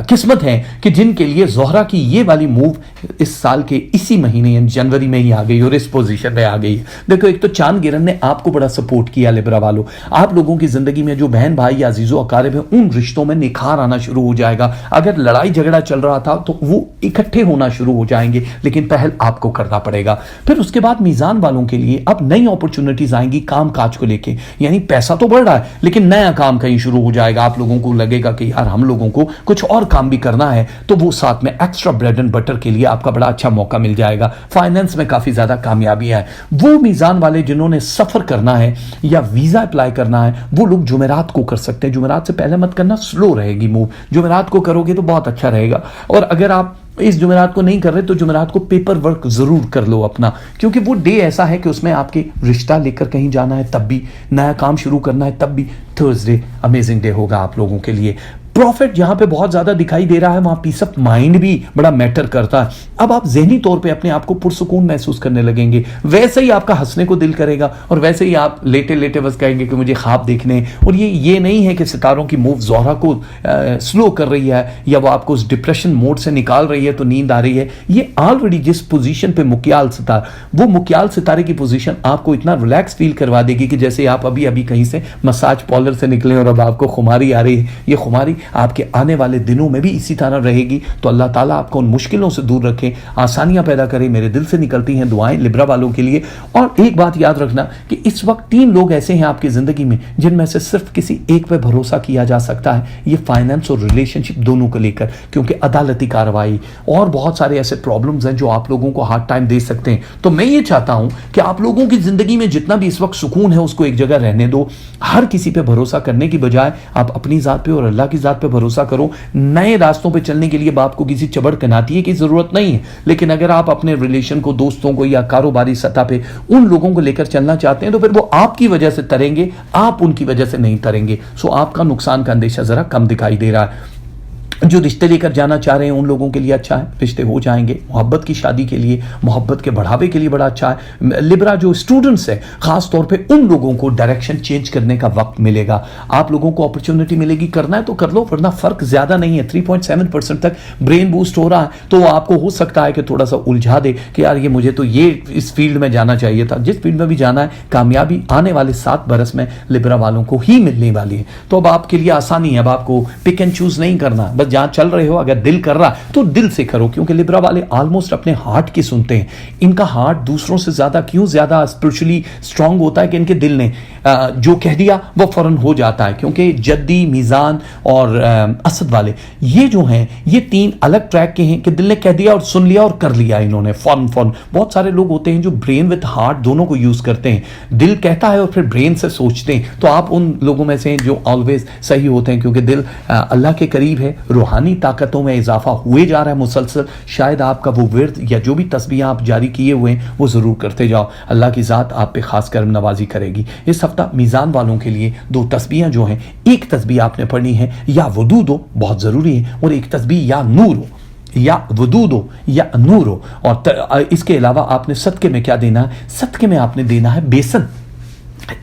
किस्मत हैं कि जिनके लिए ज़ोहरा की ये वाली मूव इस साल के इसी महीने यानी जनवरी में ही आ गई और इस पोजीशन में आ गई है। देखो, एक तो चांद गिरन ने आपको बड़ा सपोर्ट किया लिब्रा वालों। आप लोगों की जिंदगी में जो बहन भाई या अजीजों अकारिब हैं, उन रिश्तों में निखार आना शुरू हो जाएगा। अगर लड़ाई झगड़ा चल रहा था तो वो इकट्ठे होना शुरू हो जाएंगे, लेकिन पहल आपको करना पड़ेगा। फिर उसके बाद मीजान वालों के लिए अब नई अपॉर्चुनिटीज आएंगी काम काज को लेके, यानी पैसा तो बढ़ रहा है लेकिन नया काम कहीं शुरू हो जाएगा। आप लोगों को लगेगा कि यार हम लोगों को कुछ और काम भी करना है, तो वो साथ में एक्स्ट्रा ब्रेड एंड बटर के लिए आपका बड़ा अच्छा मौका मिल जाएगा। फाइनेंस में काफी ज्यादा कामयाबियां है। वो मीजान वाले जिन्होंने सफर करना है या वीजा अप्लाई करना है, वो लोग जुमेरात को कर सकते हैं। जुमेरात से पहले मत करना, स्लो रहेगी मूव। जुमेरात को करोगे तो बहुत अच्छा रहेगा। और अगर आप इस जुमेरात को नहीं कर रहे तो जुमेरात को पेपर वर्क जरूर कर लो अपना, क्योंकि वो डे ऐसा है कि उसमें आपके रिश्ता लेकर कहीं जाना है तब भी, नया काम शुरू करना है तब भी। थर्सडे अमेजिंग डे होगा आप लोगों के लिए। प्रॉफिट जहां पे बहुत ज्यादा दिखाई दे रहा है वहां पीस ऑफ माइंड भी बड़ा मैटर करता है। अब आप ज़हनी तौर पे अपने आप को पुरसुकून महसूस करने लगेंगे, वैसे ही आपका हंसने को दिल करेगा और वैसे ही आप लेटे लेटे बस कहेंगे कि मुझे ख्वाब देखने। और ये नहीं है कि सितारों की मूव ज़ोहरा को स्लो कर रही है या वो आपको उस डिप्रेशन मोड से निकाल रही है तो नींद आ रही है। ये ऑलरेडी जिस पोजीशन पे मुक्याल सितार, वो मुक्याल सितारे की पोजीशन आपको इतना रिलैक्स फील करवा देगी कि जैसे आप अभी अभी कहीं से मसाज पार्लर से निकले और अब आपको खुमारी आ रही है। ये खुमारी आपके आने वाले दिनों में भी इसी तरह रहेगी। तो अल्लाह ताला आपको उन मुश्किलों से दूर रखे, आसानियां पैदा करे। मेरे दिल से निकलती हैं दुआएं लिब्रा वालों के लिए। और एक बात याद रखना कि इस वक्त 3 लोग ऐसे हैं आपकी जिंदगी में जिनमें से सिर्फ किसी एक पे भरोसा किया जा सकता है, ये फाइनेंस और रिलेशनशिप दोनों को लेकर, क्योंकि अदालती कार्रवाई और बहुत सारे ऐसे प्रॉब्लम्स हैं जो आप लोगों को हार्ड टाइम दे सकते हैं। तो मैं ये चाहता हूं कि आप लोगों की जिंदगी में जितना भी इस वक्त सुकून है उसको एक जगह रहने दो। हर किसी पे भरोसा करने की बजाय आप अपनी जात पे और अल्लाह की जात पे भरोसा करो। नए रास्तों पे चलने के लिए बाप को किसी चबड़ कनातिये की जरूरत नहीं है, लेकिन अगर आप अपने रिलेशन को, दोस्तों को या कारोबारी सतह पे उन लोगों को लेकर चलना चाहते हैं तो फिर वो आपकी वजह से तरेंगे, आप उनकी वजह से नहीं तरेंगे। सो आपका नुकसान का अंदेशा जरा कम दिखाई दे रहा है। जो रिश्ते लेकर जाना चाह रहे हैं उन लोगों के लिए अच्छा है, रिश्ते हो जाएंगे। मोहब्बत की शादी के लिए, मोहब्बत के बढ़ावे के लिए बड़ा अच्छा है। लिब्रा जो स्टूडेंट्स है खास तौर पे उन लोगों को डायरेक्शन चेंज करने का वक्त मिलेगा, आप लोगों को अपॉर्चुनिटी मिलेगी, करना है तो कर लो, वरना फर्क ज्यादा नहीं है। 3.7% तक ब्रेन बूस्ट हो रहा है, तो आपको हो सकता है कि थोड़ा सा उलझा दे कि यार ये मुझे तो ये इस फील्ड में जाना चाहिए था। जिस फील्ड में भी जाना है, कामयाबी आने वाले 7 बरस में लिब्रा वालों को ही मिलने वाली है। तो अब आपके लिए आसानी है, अब आपको पिक एंड चूज नहीं करना, बस जहां चल रहे हो अगर दिल कर रहा तो दिल से करो, क्योंकि लिब्रा वाले ऑलमोस्ट अपने हार्ट की सुनते हैं। इनका हार्ट दूसरों से ज्यादा स्पिरिचुअली स्ट्रांग होता है कि इनके दिल ने जो कह दिया वो फौरन हो जाता है। क्योंकि जद्दी, मीजान और असद वाले ये जो हैं ये 3 अलग ट्रैक के हैं कि दिल ने कह दिया और सुन लिया और कर लिया इन्होंने फौरन। बहुत सारे लोग होते हैं जो ब्रेन विद हार्ट दोनों को यूज करते हैं, दिल कहता है और फिर ब्रेन से सोचते हैं। तो आप उन लोगों में से हैं जो ऑलवेज सही होते हैं, क्योंकि दिल अल्लाह के करीब है, रूहानी ताकतों में इजाफा हुए जा रहा है मुसलसल। शायद आपका वो विर्द या जो भी तस्बीह आप जारी किए हुए हैं वो जरूर करते जाओ, अल्लाह की जात आप पे खास करम नवाजी करेगी। इस हफ्ता मीजान वालों के लिए 2 तस्बीहां जो हैं, एक तस्बीह आपने पढ़नी है या वदूद हो, बहुत जरूरी है, और एक तस्बीह या नूर हो, या वदूद हो या नूर हो। और इसके अलावा आपने सदके में क्या देना है? सदके में आपने देना है बेसन,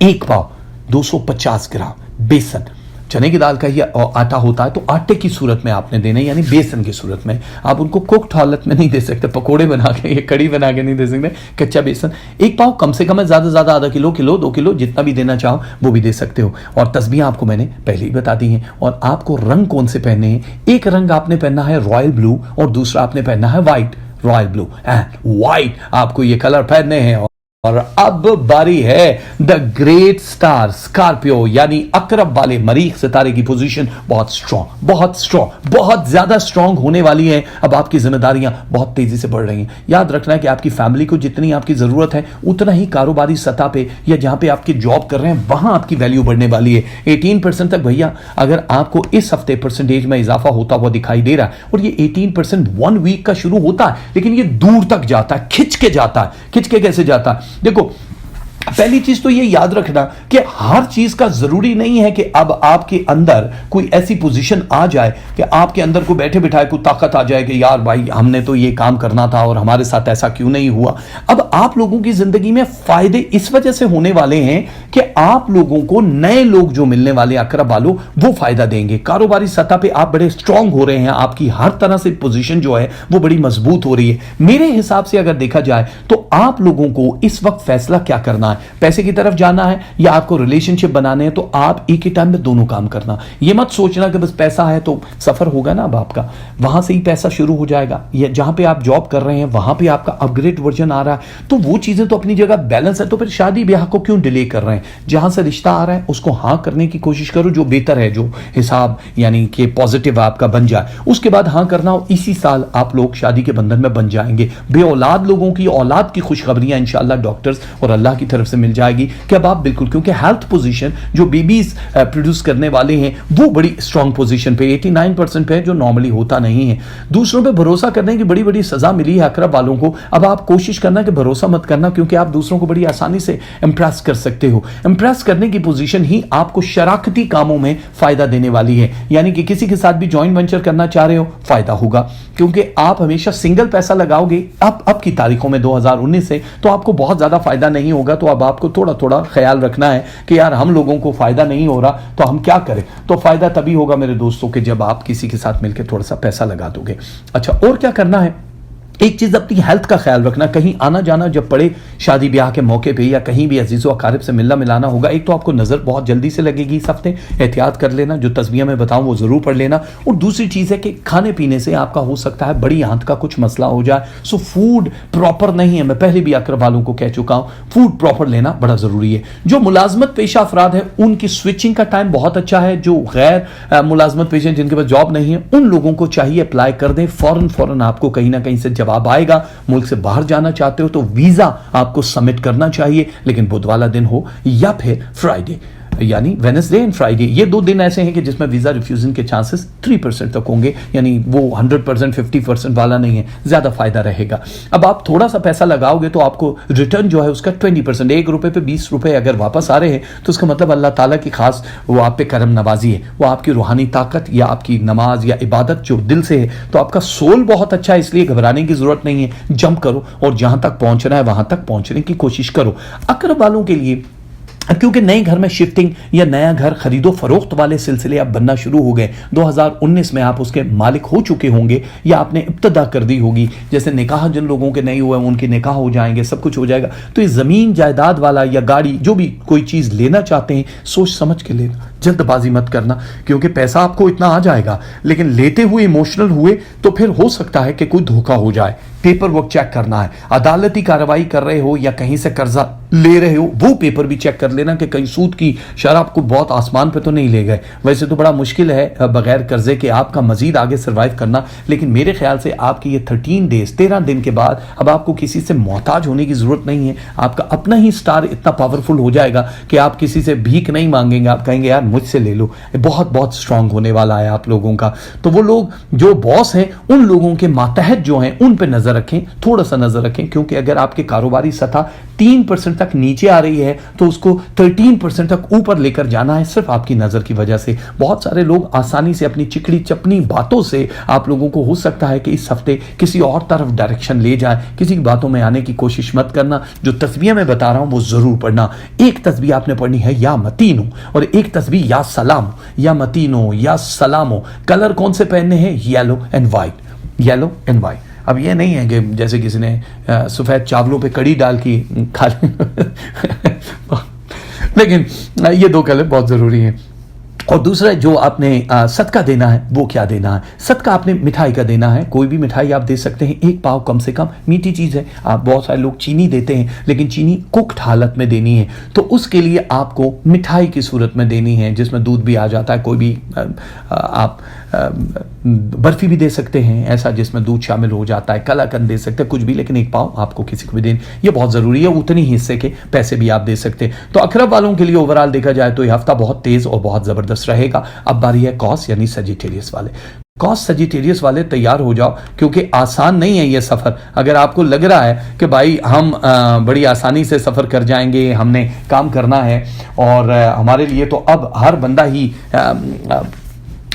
1 पाव 250 ग्राम बेसन। चने की दाल का ही आटा होता है तो आटे की सूरत में आपने देना है, यानी बेसन की सूरत में। आप उनको कुक्ड हालत में नहीं दे सकते, पकोड़े बना के या कड़ी बना के नहीं दे सकते, कच्चा बेसन 1 पाव, कम से कम है, ज्यादा ज्यादा आधा किलो, 2 किलो, जितना भी देना चाहो वो भी दे सकते हो। और तस्बीह आपको मैंने पहले ही बता दी है। और आपको रंग कौन से पहनने हैं? एक रंग आपने पहनना है रॉयल ब्लू और दूसरा आपने पहनना है white. Royal blue and white आपको ये कलर पहनने हैं। और अब बारी है द ग्रेट स्टार स्कॉर्पियो, यानी अकरब वाले मरीख सितारे की पोजीशन बहुत स्ट्रॉन्ग, बहुत ज्यादा स्ट्रॉन्ग होने वाली है। अब आपकी जिम्मेदारियां बहुत तेजी से बढ़ रही हैं। याद रखना है कि आपकी फैमिली को जितनी आपकी जरूरत है उतना ही कारोबारी सतह पे या जहां पे आपकी जॉब कर रहे हैं वहां आपकी वैल्यू बढ़ने वाली है। 18% तक भैया अगर आपको इस हफ्ते परसेंटेज में इजाफा होता हुआ दिखाई दे रहा है, और ये 18% 1 वीक का शुरू होता है, लेकिन ये दूर तक जाता है, खिंच के जाता है। खिंच के कैसे जाता है? देखो, पहली चीज तो ये याद रखना कि हर चीज का जरूरी नहीं है कि अब आपके अंदर कोई ऐसी पोजीशन आ जाए कि आपके अंदर को बैठे बिठाए कोई ताकत आ जाए कि यार भाई हमने तो ये काम करना था और हमारे साथ ऐसा क्यों नहीं हुआ। अब आप लोगों की जिंदगी में फायदे इस वजह से होने वाले हैं कि आप लोगों को नए लोग जो मिलने वाले अकरब वालों वो फायदा देंगे। कारोबारी सतह पे आप बड़े स्ट्रांग हो रहे हैं, आपकी हर तरह से पोजीशन जो है वो बड़ी मजबूत हो रही है। मेरे हिसाब से अगर देखा जाए तो आप लोगों को इस वक्त फैसला क्या करना है, पैसे की तरफ जाना है या आपको रिलेशनशिप बनाने हैं, तो आप एक ही टाइम में दोनों काम करना। ये मत सोचना कि बस पैसा है तो सफर होगा ना अब आपका, वहां से ही पैसा शुरू हो जाएगा। या जहां पे आप जॉब कर रहे हैं वहां पे आपका अपग्रेड वर्जन आ रहा है, तो वो चीजें तो अपनी जगह बैलेंस है। तो फिर शादी ब्याह को क्यों डिले कर रहे हैं? जहां से रिश्ता आ रहा है उसको हाँ करने की कोशिश करो, जो बेहतर है, जो हिसाब यानी कि पॉजिटिव आपका बन जाए, उसके बाद हाँ करना। और इसी साल आप लोग शादी के बंधन में बन जाएंगे। बे औलाद लोगों की औलाद की खुशखबरियां इंशाअल्लाह डॉक्टर्स और अल्लाह की तरफ से मिल जाएगी कि अब आप बिल्कुल, क्योंकि हेल्थ पोजीशन जो बेबीज प्रोड्यूस करने वाले हैं वो बड़ी स्ट्रांग पोजीशन पे 89% पे है, जो नॉर्मली होता नहीं है। दूसरों पे भरोसा करने की बड़ी बड़ी सजा मिली है अकरब वालों को। अब आप कोशिश करना कि भरोसा मत करना, क्योंकि आप दूसरों को बड़ी आसानी से इंप्रेस कर सकते हो। इंप्रेस करने की पोजीशन ही आपको शराकती कामों में फायदा देने वाली है, यानी कि किसी के साथ भी जॉइंट वेंचर करना चाह रहे हो फायदा होगा, क्योंकि आप हमेशा सिंगल पैसा लगाओगे अब की तारीखों में 2019 से, तो आपको बहुत ज्यादा फायदा नहीं होगा। तो अब आपको थोड़ा थोड़ा ख्याल रखना है कि यार हम लोगों को फायदा नहीं हो रहा तो हम क्या करें। तो फायदा तभी होगा मेरे दोस्तों कि जब आप किसी के साथ मिलकर थोड़ा सा पैसा लगा दोगे। अच्छा, और क्या करना है? एक चीज, अपनी हेल्थ का ख्याल रखना। कहीं आना जाना जब पड़े शादी ब्याह के मौके पे या कहीं भी अजीजों अकारिब से मिलना मिलाना होगा, एक तो आपको नजर बहुत जल्दी से लगेगी इस हफ्ते, एहतियात कर लेना, जो तस्बीह में बताऊं वो जरूर पढ़ लेना। और दूसरी चीज है कि खाने पीने से आपका हो सकता है बड़ी आंत का कुछ मसला हो जाए। सो फूड प्रॉपर नहीं है, मैं पहले भी अकरब वालों को कह चुका हूं, फूड प्रॉपर लेना बड़ा जरूरी है। जो मुलाजमत पेशा अफराद है उनकी स्विचिंग का टाइम बहुत अच्छा है। जो गैर मुलाजमत पेशे जिनके पास जॉब नहीं है उन लोगों को चाहिए अप्लाई कर दें, फौरन आपको कहीं ना कहीं से जवाब आएगा। मुल्क से बाहर जाना चाहते हो तो वीजा आपको सबमिट करना चाहिए, लेकिन बुध वाला दिन हो या फिर फ्राइडे। यानी वेडनेसडे एंड फ्राइडे, ये 2 दिन ऐसे हैं कि जिसमें वीज़ा रिफ्यूजन के चांसेस 3% तक होंगे, यानी वो 100% 50% वाला नहीं है, ज़्यादा फायदा रहेगा। अब आप थोड़ा सा पैसा लगाओगे तो आपको रिटर्न जो है उसका 20%, 1 रुपये पे 20 रुपये अगर वापस आ रहे हैं तो उसका मतलब अल्लाह ताला की खास वो आप पे करम नवाजी है, वो आपकी रूहानी ताकत या आपकी नमाज या इबादत जो दिल से है, तो आपका सोल बहुत अच्छा है, इसलिए घबराने की जरूरत नहीं है। जंप करो और जहां तक पहुंचना है वहां तक पहुंचने की कोशिश करो। अकरब वालों के लिए क्योंकि नए घर में शिफ्टिंग या नया घर खरीदो फरोख्त वाले सिलसिले अब बनना शुरू हो गए, 2019 में आप उसके मालिक हो चुके होंगे या आपने इब्तदा कर दी होगी, जैसे निकाह जिन लोगों के नहीं हुए उनके निकाह हो जाएंगे, सब कुछ हो जाएगा। तो ये ज़मीन जायदाद वाला या गाड़ी जो भी कोई चीज़ लेना चाहते हैं सोच समझ के लेना, जल्दबाजी मत करना, क्योंकि पैसा आपको इतना आ जाएगा लेकिन लेते हुए इमोशनल हुए तो फिर हो सकता है कि कोई धोखा हो जाए। पेपर वर्क चेक करना है, अदालती कार्रवाई कर रहे हो या कहीं से कर्जा ले रहे हो वो पेपर भी चेक कर लेना कि कहीं सूद की शराब को बहुत आसमान पे तो नहीं ले गए। वैसे तो बड़ा मुश्किल है बगैर कर्जे के आपका मजीद आगे सर्वाइव करना, लेकिन मेरे ख्याल से आपकी ये 13 दिन के बाद अब आपको किसी से मोहताज होने की जरूरत नहीं है। आपका अपना ही स्टार इतना पावरफुल हो जाएगा कि आप किसी से भीख नहीं मांगेंगे, आप कहेंगे यार मुझसे ले लो। बहुत बहुत स्ट्रांग होने वाला है आप लोगों का। तो वो लोग जो बॉस हैं उन लोगों के मातहत जो हैं उन पर नजर रखें, थोड़ा सा नजर रखें, क्योंकि अगर आपके कारोबारी सतह 3% तक नीचे आ रही है तो उसको 13% तक ऊपर लेकर जाना है, सिर्फ आपकी नजर की वजह से। बहुत सारे लोग आसानी से अपनी चिकनी चपनी बातों से आप लोगों को हो सकता है कि इस हफ्ते किसी और तरफ डायरेक्शन ले जाए। किसी की बातों में आने की कोशिश मत करना। जो तस्बीह मैं बता रहा हूं वो जरूर पढ़ना। एक तस्बीह आपने पढ़नी है या मतीनो, और एक तस्बीह या सलाम, या मतीनो या सलामो। कलर कौन से पहनने हैं? Yellow and white, yellow and white. अब ये नहीं है कि जैसे किसी ने सफ़ेद चावलों पे कड़ी डाल की खा लेकिन ये 2 कलर बहुत ज़रूरी हैं। और दूसरा जो आपने सदका देना है वो क्या देना है? सदका आपने मिठाई का देना है। कोई भी मिठाई आप दे सकते हैं, 1 पाव कम से कम, मीठी चीज़ है। आप बहुत सारे लोग चीनी देते हैं लेकिन चीनी कुक्ड हालत में देनी है, तो उसके लिए आपको मिठाई की सूरत में देनी है जिसमें दूध भी आ जाता है। कोई भी आप बर्फी भी दे सकते हैं ऐसा जिसमें दूध शामिल हो जाता है, कलाकंद दे सकते हैं, कुछ भी, लेकिन 1 पाव आपको किसी को भी देना, ये बहुत ज़रूरी है। उतनी ही हिस्से के पैसे भी आप दे सकते हैं। तो अकरब वालों के लिए ओवरऑल देखा जाए तो ये हफ्ता बहुत तेज़ और बहुत ज़बरदस्त रहेगा। अब बारी है कॉस यानी सजिटेरियस वाले। कॉस सजिटेरियस वाले तैयार हो जाओ, क्योंकि आसान नहीं है ये सफ़र। अगर आपको लग रहा है कि भाई हम बड़ी आसानी से सफ़र कर जाएंगे, हमने काम करना है और हमारे लिए तो अब हर बंदा ही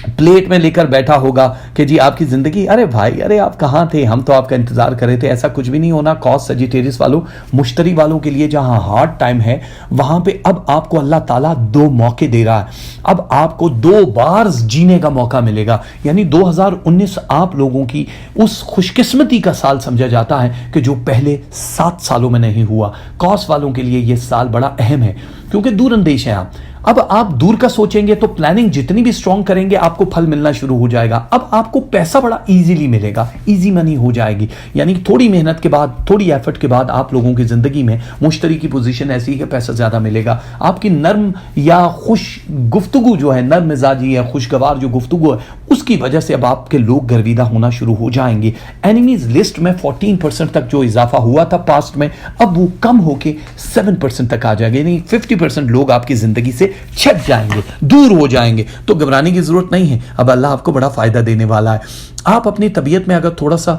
प्लेट में लेकर बैठा होगा कि जी आपकी ज़िंदगी, अरे भाई अरे आप कहाँ थे, हम तो आपका इंतज़ार कर रहे थे, ऐसा कुछ भी नहीं होना। कॉस सजिटेरियस वालों, मुश्तरी वालों के लिए जहाँ हार्ड टाइम है वहाँ पे अब आपको अल्लाह ताला 2 मौके दे रहा है। अब आपको 2 बार जीने का मौका मिलेगा। यानी 2019 आप लोगों की उस खुशकिस्मती का साल समझा जाता है कि जो पहले 7 सालों में नहीं हुआ। कॉस वालों के लिए ये साल बड़ा अहम है क्योंकि दूर अंदेश हैं आप। अब आप दूर का सोचेंगे तो प्लानिंग जितनी भी स्ट्रांग करेंगे आपको फल मिलना शुरू हो जाएगा। अब आपको पैसा बड़ा इजीली मिलेगा, इजी मनी हो जाएगी। यानी थोड़ी मेहनत के बाद, थोड़ी एफर्ट के बाद आप लोगों की जिंदगी में मुश्तरी की पोजीशन ऐसी है कि पैसा ज्यादा मिलेगा। आपकी नर्म या खुश गुफ्तगू जो है, नर्म मिजाजी या खुशगवार जो गुफ्तगू है, उसकी वजह से अब आपके लोग गर्विदा होना शुरू हो जाएंगे। एनिमीज लिस्ट में 14% तक जो इजाफा हुआ था पास्ट में, अब वो कम होके 7% तक आ जाएगा। यानी 50% लोग आपकी जिंदगी से छट जाएंगे, दूर हो जाएंगे। तो घबराने की जरूरत नहीं है, अब अल्लाह आपको बड़ा फायदा देने वाला है। आप अपनी तबीयत में अगर थोड़ा सा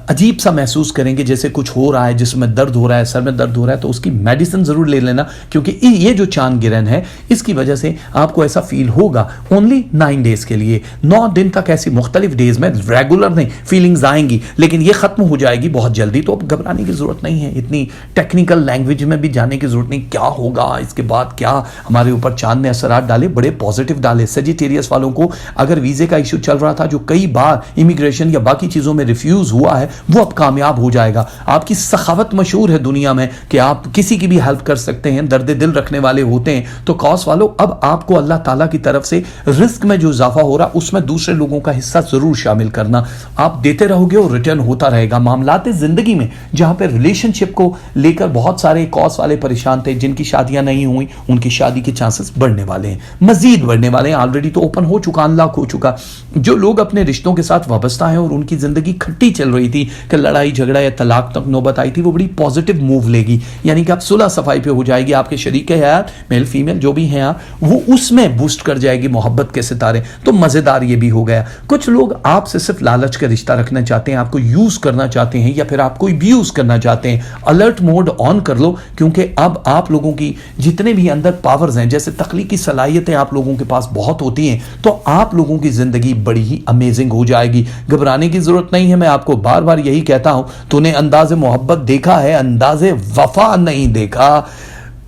अजीब सा महसूस करेंगे, जैसे कुछ हो रहा है, जिसमें दर्द हो रहा है, सर में दर्द हो रहा है, तो उसकी मेडिसिन जरूर ले लेना, क्योंकि ये जो चांद गिरन है इसकी वजह से आपको ऐसा फील होगा। ओनली 9 डेज के लिए, 9 दिन तक ऐसी मुख्तलिफ डेज में रेगुलर नहीं फीलिंग्स आएंगी, लेकिन ये खत्म हो जाएगी बहुत जल्दी। तो अब घबराने की जरूरत नहीं है, इतनी टेक्निकल लैंग्वेज में भी जाने की जरूरत नहीं। क्या होगा इसके बाद, क्या हमारे ऊपर चांद ने असरात डाले, बड़े पॉजिटिव डाले। सेजिटेरियस वालों को अगर वीजे का इशू चल रहा था, जो कई बार इमिग्रेशन या बाकी चीजों में रिफ्यूज हुआ है, वो अब कामयाब हो जाएगा। आपकी सखावत मशहूर है दुनिया में कि आप किसी की भी हेल्प कर सकते हैं, दर्द दिल रखने वाले होते हैं। तो कॉस वालों, अब आपको अल्लाह ताला की तरफ से रिस्क में जो इजाफा हो रहा, उसमें दूसरे लोगों का हिस्सा जरूर शामिल करना। आप देते रहोगे और रिटर्न होता रहेगा। मामलात जिंदगी में जहां पर रिलेशनशिप को लेकर बहुत सारे कॉस वाले परेशान थे, जिनकी शादियां नहीं हुई, उनकी शादी के चांसेस बढ़ने वाले हैं, मजीद बढ़ने वाले हैं। ऑलरेडी तो ओपन हो चुका, अनलॉक हो चुका। जो लोग अपने रिश्तों रिश्तों के साथ वाबस्ता हैं और उनकी ज़िंदगी खट्टी चल रही थी कि लड़ाई झगड़ा या तलाक तक नौबत आई थी, वो बड़ी पॉजिटिव मूव लेगी, यानी कि आप सुलह सफाई पे हो जाएगी। आपके शरीक हयात मेल फीमेल जो भी हैं आप, वो उसमें बूस्ट कर जाएगी मोहब्बत के सितारे। तो मज़ेदार ये भी हो गया। कुछ लोग आपसे सिर्फ लालच का रिश्ता रखना चाहते हैं, आपको यूज़ करना चाहते हैं या फिर आपको अब्यूज़ करना चाहते हैं। अलर्ट मोड ऑन कर लो, क्योंकि अब आप लोगों की जितने भी अंदर पावर्स हैं, जैसे तख्लीकी सलाहियतें आप लोगों के पास बहुत होती हैं, तो आप लोगों की ज़िंदगी बड़ी ही अमेजिंग हो जाएगी। घबराने की ज़रूरत नहीं है। मैं आपको बार बार यही कहता हूं, तूने अंदाज़े मोहब्बत देखा है, अंदाज़े वफा नहीं देखा।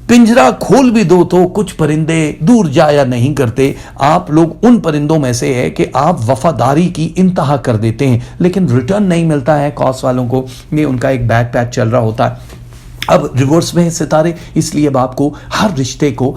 पिंजरा खोल भी दो तो कुछ परिंदे दूर जाया नहीं करते। आप लोग उन परिंदों में से है कि आप वफादारी की इंतहा कर देते हैं, लेकिन रिटर्न नहीं मिलता है। कॉस वालों को ये उनका एक बैक पैच चल रहा होता है। अब रिवर्स में है सितारे, इसलिए अब आपको हर रिश्ते को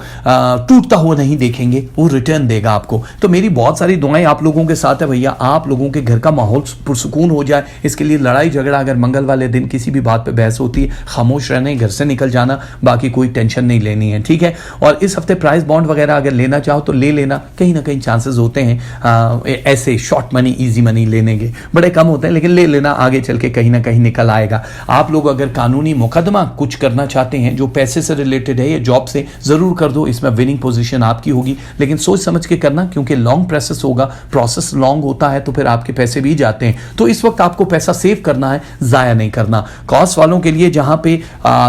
टूटता हुआ नहीं देखेंगे, वो रिटर्न देगा आपको। तो मेरी बहुत सारी दुआएं आप लोगों के साथ है भैया, आप लोगों के घर का माहौल पुरसुकून हो जाए। इसके लिए लड़ाई झगड़ा, अगर मंगल वाले दिन किसी भी बात पे बहस होती है, खामोश रहना, घर से निकल जाना, बाकी कोई टेंशन नहीं लेनी है, ठीक है। और इस हफ्ते प्राइस बॉन्ड वगैरह अगर लेना चाहो तो ले लेना, कहीं ना कहीं चांसेस होते हैं ऐसे शॉर्ट मनी ईजी मनी लेने के बड़े कम होते हैं, लेकिन ले लेना, आगे चल के कहीं ना कहीं निकल आएगा। आप लोग अगर कानूनी मुकदमा कुछ करना चाहते हैं जो पैसे से रिलेटेड है या जॉब से, जरूर कर दो। इसमें विनिंग पोजीशन आपकी होगी, लेकिन सोच समझ के करना, क्योंकि लॉन्ग प्रोसेस होगा। प्रोसेस लॉन्ग होता है तो फिर आपके पैसे भी जाते हैं। तो इस वक्त आपको पैसा सेव करना है, जाया नहीं करना। कॉस वालों के लिए जहां पे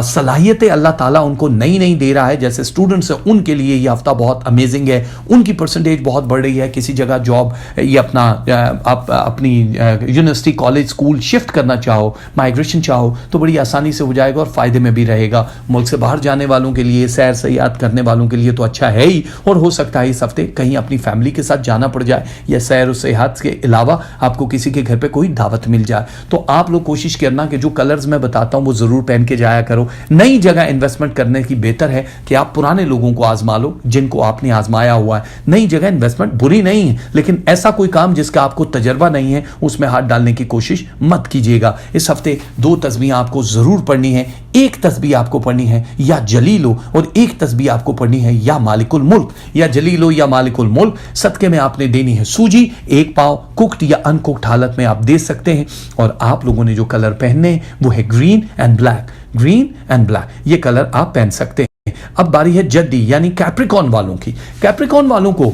सलाहियतें अल्लाह ताला उनको नई नई दे रहा है, जैसे स्टूडेंट्स हैं, उनके लिए ये हफ्ता बहुत अमेजिंग है। उनकी परसेंटेज बहुत बढ़ रही है। किसी जगह जॉब या अपनी यूनिवर्सिटी कॉलेज स्कूल शिफ्ट करना चाहो, माइग्रेशन चाहो, तो बड़ी आसानी से हो जाएगा और फायदे में भी रहेगा। मुल्क से बाहर जाने वालों के लिए, सैर सयाहत करने वालों के लिए तो अच्छा है ही, और हो सकता है इस हफ्ते कहीं अपनी फैमिली के साथ जाना पड़ जाए, या सैर और सयाहत के अलावा आपको किसी के घर पे कोई दावत मिल जाए। तो आप लोग कोशिश करना कि जो कलर्स मैं बताता हूं वो जरूर पहन के जाया करो। नई जगह इन्वेस्टमेंट करने की बेहतर है कि आप पुराने लोगों को आजमा लो जिनको आपने आजमाया हुआ है। नई जगह इन्वेस्टमेंट बुरी नहीं है, लेकिन ऐसा कोई काम जिसका आपको तजर्बा नहीं है उसमें हाथ डालने की कोशिश मत कीजिएगा। इस हफ्ते 2 तस्बीह आपको जरूर पढ़नी है। एक तस्बीह आपको पढ़नी है या जलीलो, और एक तस्बीह आपको पढ़नी है या मालिकुल मुल्क। या जलीलो या मालिकुल मुल्क सदके में आपने देनी है सूजी, 1 पाव, कुक्ड या अनकुक्ड हालत में आप दे सकते हैं। और आप लोगों ने जो कलर पहनने हैं वो है green and black. Green and black ये कलर आप पहन सकते हैं। अब बारी है जद्दी यानी कैप्रिकॉन वालों की। कैप्रिकॉन वालों को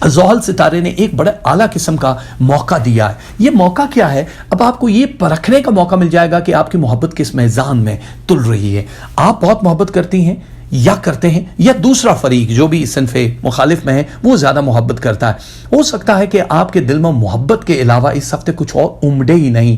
ज़ोहल सितारे ने एक बड़ा आला किस्म का मौका दिया है। ये मौका क्या है? अब आपको ये परखने का मौका मिल जाएगा कि आपकी मोहब्बत किस मैज़ान में तुल रही है। आप बहुत मोहब्बत करती हैं या करते हैं, या दूसरा फरीक जो भी सिनफे मुखालिफ में है वो ज़्यादा मोहब्बत करता है। हो सकता है कि आपके दिल में मोहब्बत के अलावा इस हफ्ते कुछ और उमड़े ही नहीं।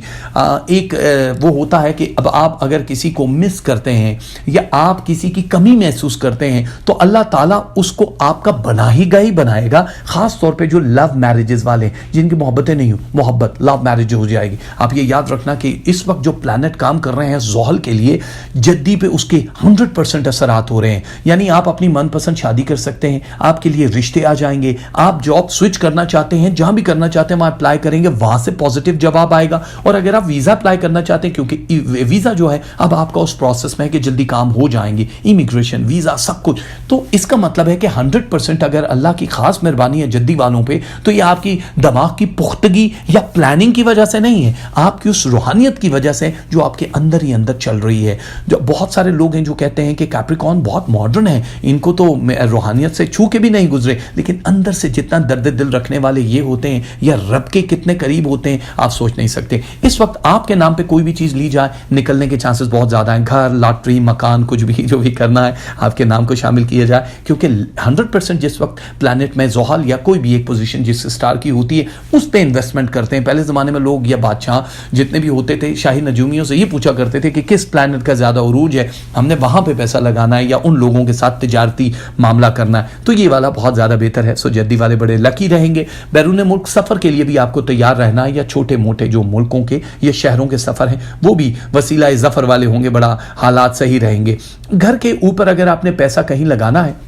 वो होता है कि अब आप अगर किसी को मिस करते हैं या आप किसी की कमी महसूस करते हैं तो अल्लाह ताला उसको आपका बनाएगा। ख़ास तौर पे जो लव मैरिजेस वाले जिनकी मोहब्बतें नहीं हो, मोहब्बत लव मैरिज हो जाएगी। आप ये याद रखना कि इस वक्त जो प्लानट काम कर रहे हैं ज़ोहल के लिए, जद्दी पे उसके 100% असरात हो रहे हैं। यानी आप अपनी मनपसंद शादी कर सकते हैं, आपके लिए रिश्ते आ जाएंगे। आप जॉब स्विच करना चाहते हैं, जहां भी करना चाहते हैं वहां अप्लाई करेंगे, वहां से पॉजिटिव जवाब आएगा। और अगर आप वीजा अप्लाई करना चाहते हैं, क्योंकि वीजा जो है अब आपका उस प्रोसेस में है कि जल्दी काम हो जाएंगे, इमिग्रेशन वीजा सब कुछ, तो इसका मतलब है कि 100% अगर अल्लाह की खास मेहरबानी है जद्दी वालों पे, तो ये आपकी दिमाग की पुख्तगी या प्लानिंग की वजह से नहीं है, आपकी उस रूहानियत की वजह से जो आपके अंदर ही अंदर चल रही है। जो बहुत सारे लोग हैं जो कहते हैं कि कैप्रिकॉन बहुत मॉडर्न है, इनको तो रूहानियत से छू के भी नहीं गुजरे, लेकिन अंदर से जितना दर्द दिल रखने वाले ये होते हैं या रब के कितने करीब होते हैं आप सोच नहीं सकते। इस वक्त आपके नाम पे कोई भी चीज ली जाए, निकलने के चांसेस बहुत ज्यादा हैं। घर, लॉटरी, मकान, कुछ भी जो भी करना है आपके नाम को शामिल किया जाए, क्योंकि 100% जिस वक्त प्लैनेट में ज़ोहल या कोई भी एक पोजीशन जिस स्टार की होती है उस पर इन्वेस्टमेंट करते हैं। पहले ज़माने में लोग या बादशाह जितने भी होते थे शाही नजूमियों से ये पूछा करते थे कि किस प्लैनेट का ज़्यादा उरूज है, हमने वहाँ पे पैसा लगाना है या उन लोगों के साथ तिजारती मामला करना है। तो ये वाला बहुत ज़्यादा बेहतर है। सो जद्दी वाले बड़े लकी रहेंगे। बैरून मुल्क सफ़र के लिए भी आपको तैयार रहना है, या छोटे मोटे जो मुल्कों के या शहरों के सफ़र हैं वो भी वसीला ज़फ़र वाले होंगे, बड़ा हालात सही रहेंगे। घर के ऊपर अगर आपने पैसा कहीं लगाना है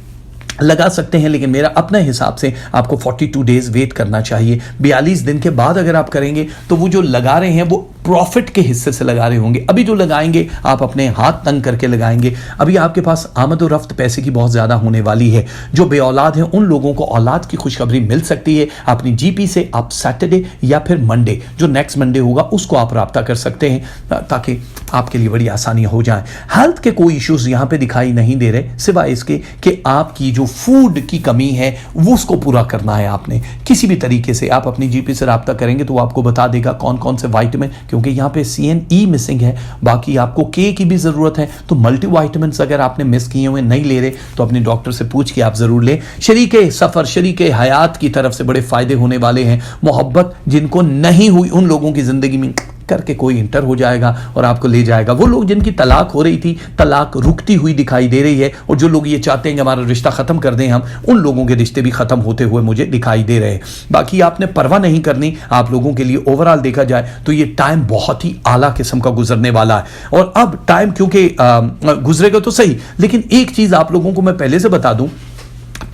लगा सकते हैं, लेकिन मेरा अपने हिसाब से आपको 42 डेज वेट करना चाहिए। 42 दिन के बाद अगर आप करेंगे तो वो जो लगा रहे हैं वो प्रॉफिट के हिस्से से लगा रहे होंगे। अभी जो लगाएंगे आप अपने हाथ तंग करके लगाएंगे। अभी आपके पास आमद और रफ्त पैसे की बहुत ज्यादा होने वाली है। जो बे औलाद हैं उन लोगों को औलाद की खुशखबरी मिल सकती है। अपनी जीपी से आप सैटरडे या फिर मंडे, जो नेक्स्ट मंडे होगा, उसको आप राब्ता कर सकते हैं ताकि आपके लिए बड़ी आसानी हो जाए। हेल्थ के कोई इश्यूज यहां पे दिखाई नहीं दे रहे, सिवाय इसके कि आपकी जो फूड की कमी है वो उसको पूरा करना है आपने किसी भी तरीके से। आप अपनी जीपी से राब्ता करेंगे तो वो आपको बता देगा कौन कौन से विटामिन, क्योंकि यहां पे CNE मिसिंग है, बाकी आपको K की भी जरूरत है। तो मल्टी विटामिन अगर आपने मिस किए हुए नहीं ले रहे तो अपने डॉक्टर से पूछ के आप जरूर लें। शरीके सफर, शरीके हयात की तरफ से बड़े फायदे होने वाले हैं। मोहब्बत जिनको नहीं हुई उन लोगों की जिंदगी में करके कोई इंटर हो जाएगा और आपको ले जाएगा। वो लोग जिनकी तलाक हो रही थी, तलाक रुकती हुई दिखाई दे रही है, और जो लोग ये चाहते हैं कि हमारा रिश्ता खत्म कर दें हम, उन लोगों के रिश्ते भी खत्म होते हुए मुझे दिखाई दे रहे हैं। बाकी आपने परवाह नहीं करनी। आप लोगों के लिए ओवरऑल देखा जाए तो ये टाइम बहुत ही आला किस्म का गुजरने वाला है। और अब टाइम क्योंकि गुजरेगा तो सही, लेकिन एक चीज आप लोगों को मैं पहले से बता दूं,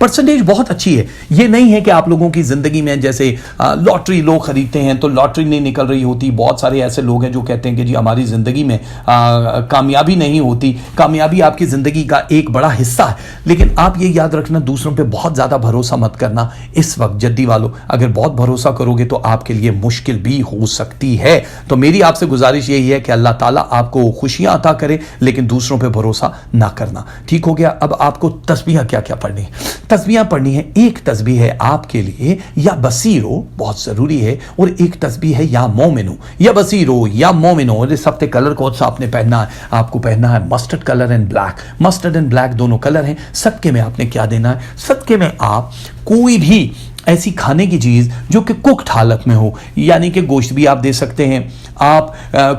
परसेंटेज बहुत अच्छी है। ये नहीं है कि आप लोगों की जिंदगी में जैसे लॉटरी लोग खरीदते हैं तो लॉटरी नहीं निकल रही होती। बहुत सारे ऐसे लोग हैं जो कहते हैं कि जी हमारी जिंदगी में कामयाबी नहीं होती। कामयाबी आपकी जिंदगी का एक बड़ा हिस्सा है, लेकिन आप ये याद रखना, दूसरों पे बहुत ज्यादा भरोसा मत करना। इस वक्त जद्दी वालों, अगर बहुत भरोसा करोगे तो आपके लिए मुश्किल भी हो सकती है। तो मेरी आपसे गुजारिश यही है कि अल्लाह ताला आपको खुशियां अता करे, लेकिन दूसरों पे भरोसा ना करना। ठीक हो गया। अब आपको तस्बीह क्या क्या पढ़नी है? तस्बीह पढ़नी है। एक तस्बीह है आपके लिए या बसीरो, बहुत जरूरी है, और एक तस्बीह है या मोमिनो, या बसीरो या मोमिनो। और इस हफ्ते कलर कौन सा आपने पहनना है? आपको पहनना है mustard colour and black. Mustard and black दोनों कलर हैं। सदके में आपने क्या देना है? सदके में आप कोई भी ऐसी खाने की चीज जो कि कुक्ड हालत में हो, यानी कि गोश्त भी आप दे सकते हैं, आप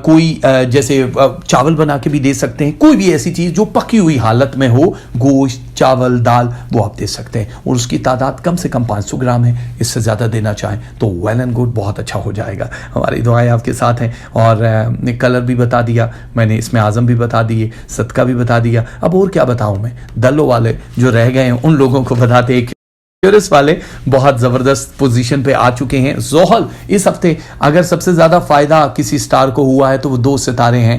कोई जैसे चावल बना के भी दे सकते हैं। कोई भी ऐसी चीज जो पकी हुई हालत में हो, गोश्त, चावल, दाल, वो आप दे सकते हैं। और उसकी तादाद कम से कम 500 ग्राम है। इससे ज्यादा देना चाहें तो वेल एंड गुड, बहुत अच्छा हो जाएगा। हमारी दुआएं आपके साथ हैं। और कलर भी बता दिया मैंने, इसमें आजम भी बता दिए, सदका भी बता दिया। अब और क्या बताऊं मैं? दलों वाले जो रह गए हैं उन लोगों को बताते हैं। एक्यूरेस वाले बहुत जबरदस्त पोजीशन पे आ चुके हैं। जोहल इस हफ्ते अगर सबसे ज्यादा फायदा किसी स्टार को हुआ है तो वो 2 सितारे हैं,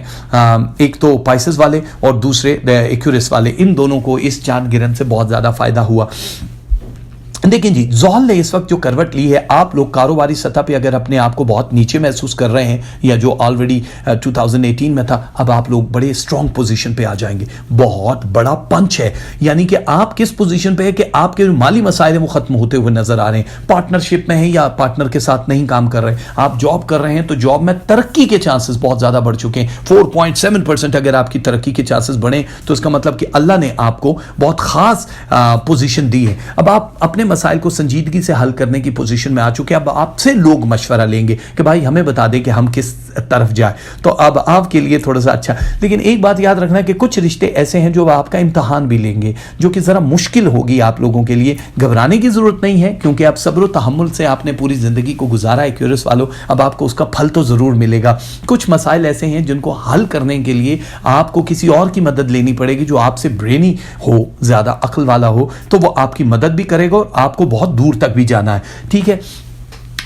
एक तो पाइसेस वाले और दूसरे एक्यूरेस वाले। इन दोनों को इस चांद गिरन से बहुत ज्यादा फायदा हुआ। देखिए जी, जोहल ने इस वक्त जो करवट ली है, आप लोग कारोबारी सतह पे अगर अपने आप को बहुत नीचे महसूस कर रहे हैं, या जो ऑलरेडी 2018 में था, अब आप लोग बड़े स्ट्रॉन्ग पोजीशन पे आ जाएंगे। बहुत बड़ा पंच है, यानी कि आप किस पोजीशन पे है कि आपके जो माली मसाइल वो खत्म होते हुए नजर आ रहे हैं। पार्टनरशिप में है या पार्टनर के साथ नहीं काम कर रहे, आप जॉब कर रहे हैं तो जॉब में तरक्की के चांसेस बहुत ज्यादा बढ़ चुके हैं। 4.7% अगर आपकी तरक्की के चांसेस बढ़े तो इसका मतलब कि अल्लाह ने आपको बहुत खास पोजीशन दी है। अब आप अपने मसाइल को संजीदगी से हल करने की पोजीशन में आ चुके हैं। अब आपसे लोग मशवरा लेंगे कि भाई हमें बता दें कि हम किस तरफ जाए, तो अब आपके लिए थोड़ा सा अच्छा। लेकिन एक बात याद रखना कि कुछ रिश्ते ऐसे हैं जो आपका इम्तहान भी लेंगे, जो कि जरा मुश्किल होगी आप लोगों के लिए। घबराने की जरूरत नहीं है, क्योंकि आप सब्र तहम्मुल से आपने पूरी जिंदगी को गुजारा है एक्यूरेस वालों। अब आपको उसका फल तो जरूर मिलेगा। कुछ मसाइल ऐसे हैं जिनको हल करने के लिए आपको किसी और की मदद लेनी पड़ेगी, जो आपसे ब्रेनी हो, ज्यादा अक्ल वाला हो, तो वो आपकी मदद भी करेगा और आपको बहुत दूर तक भी जाना है। ठीक है।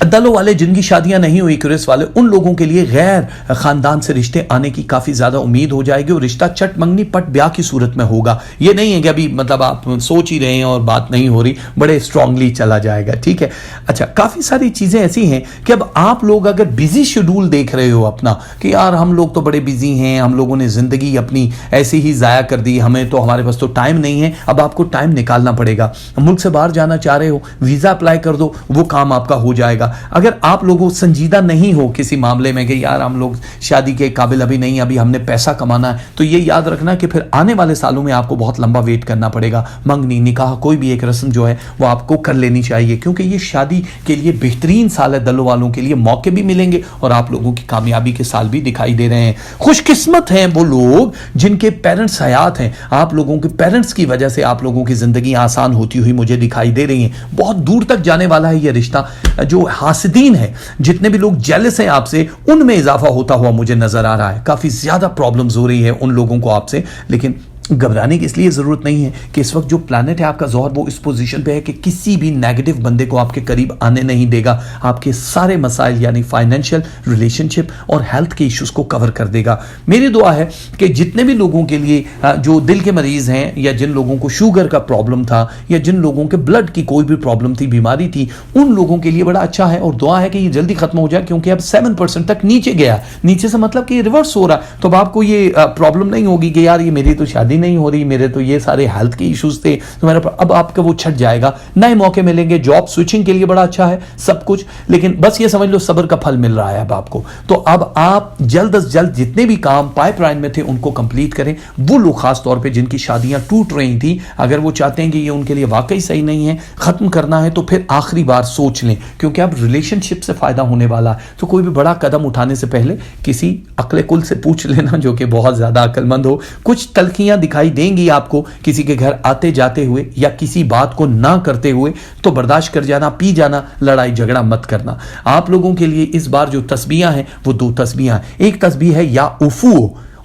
दलों वाले जिनकी शादियां नहीं हुई, क्यूरेस वाले, उन लोगों के लिए गैर खानदान से रिश्ते आने की काफी ज्यादा उम्मीद हो जाएगी, और रिश्ता चट मंगनी पट ब्याह की सूरत में होगा। ये नहीं है कि अभी मतलब आप सोच ही रहे हैं और बात नहीं हो रही, बड़े स्ट्रांगली चला जाएगा। ठीक है। अच्छा, काफी सारी चीजें ऐसी हैं कि अब आप लोग अगर बिजी शेड्यूल देख रहे हो अपना, कि यार हम लोग तो बड़े बिजी हैं, हम लोगों ने जिंदगी अपनी ऐसे ही जाया कर दी, हमें तो, हमारे पास तो टाइम नहीं है। अब आपको टाइम निकालना पड़ेगा। मुल्क से बाहर जाना चाह रहे हो, वीजा अप्लाई कर दो, वो काम आपका हो जाएगा। अगर आप लोगों संजीदा नहीं हो किसी मामले में कि यार हम लोग शादी के काबिल अभी नहीं, अभी हमने पैसा कमाना है, तो ये याद रखना कि फिर आने वाले सालों में आपको बहुत लंबा वेट करना पड़ेगा। मंगनी, निकाह, कोई भी एक रस्म जो है वो आपको कर लेनी चाहिए, क्योंकि ये शादी के लिए बेहतरीन साल है। दलों वालों के लिए मौके भी मिलेंगे और आप लोगों की कामयाबी के साल भी दिखाई दे रहे हैं। खुशकिस्मत हैं वो लोग जिनके पेरेंट्स हयात हैं। आप लोगों के पेरेंट्स की वजह से आप लोगों की जिंदगी आसान होती हुई मुझे दिखाई दे रही है। बहुत दूर तक जाने वाला है ये रिश्ता। जो हासिदीन है, जितने भी लोग जेलस हैं आपसे, उनमें इजाफा होता हुआ मुझे नजर आ रहा है। काफी ज्यादा प्रॉब्लम्स हो रही है उन लोगों को आपसे, लेकिन घबराने की इसलिए ज़रूरत नहीं है कि इस वक्त जो प्लैनेट है आपका ज़ोहर, वो इस पोजीशन पे है कि किसी भी नेगेटिव बंदे को आपके करीब आने नहीं देगा। आपके सारे मसाइल यानी फाइनेंशियल, रिलेशनशिप और हेल्थ के इश्यूज को कवर कर देगा। मेरी दुआ है कि जितने भी लोगों के लिए जो दिल के मरीज़ हैं, या जिन लोगों को शुगर का प्रॉब्लम था, या जिन लोगों के ब्लड की कोई भी प्रॉब्लम थी, बीमारी थी, उन लोगों के लिए बड़ा अच्छा है। और दुआ है कि ये जल्दी खत्म हो जाए, क्योंकि अब 7% तक नीचे गया। नीचे से मतलब कि रिवर्स हो रहा है। तो अब आपको ये प्रॉब्लम नहीं होगी कि यार ये मेरी तो शादी नहीं हो रही, मेरे तो ये सारे हेल्थ के इश्यूज थे, तो मेरा अब आपका वो छट जाएगा। नए मौके मिलेंगे, जॉब स्विचिंग के लिए बड़ा अच्छा है सब कुछ। लेकिन बस ये समझ लो सब्र का फल मिल रहा है अब आपको। तो अब आप जल्द से जल्द जितने भी काम पाइपलाइन में थे उनको कंप्लीट करें। वो लोग खास तौर पे जिनकी शादियां टूट रही थी, अगर वो चाहते हैं कि ये उनके लिए वाकई सही नहीं है, खत्म करना है, तो फिर आखिरी बार सोच लें, क्योंकि अब रिलेशनशिप से फायदा होने वाला है। तो कोई भी बड़ा कदम उठाने से पहले किसी अक्ल कुल से पूछ लेना, जो कि बहुत ज्यादा अक्लमंद हो। कुछ तलखियां दिखाई देंगी आपको किसी के घर आते जाते हुए, या किसी बात को ना करते हुए, तो बर्दाश्त कर जाना, पी जाना, लड़ाई झगड़ा मत करना। आप लोगों के लिए इस बार जो तस्बीहां हैं वो 2 तस्बीहां हैं। एक तस्बीह है या उफू,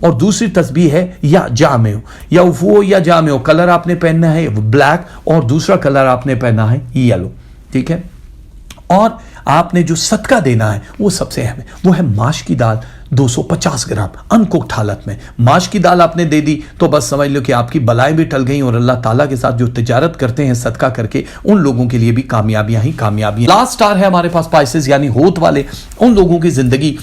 और दूसरी तस्बीह है या जामे। या उफू या जामे, कलर आपने पहनना है ब्लैक, और दूसरा कलर आपने पहना है येलो, ठीक है। और आपने जो सदका देना है वो सबसे अहम है, वो है माश की दाल 250 ग्राम अनकुक्ड हालत में। माश की दाल आपने दे दी तो बस समझ लो कि आपकी बलाएं भी टल गई, और अल्लाह ताला के साथ जो तिजारत करते हैं सदका करके, उन लोगों के लिए भी कामयाबियां ही कामयाबियां। लास्ट स्टार है हमारे पास स्पाइसेस यानी होत वाले। उन लोगों की जिंदगी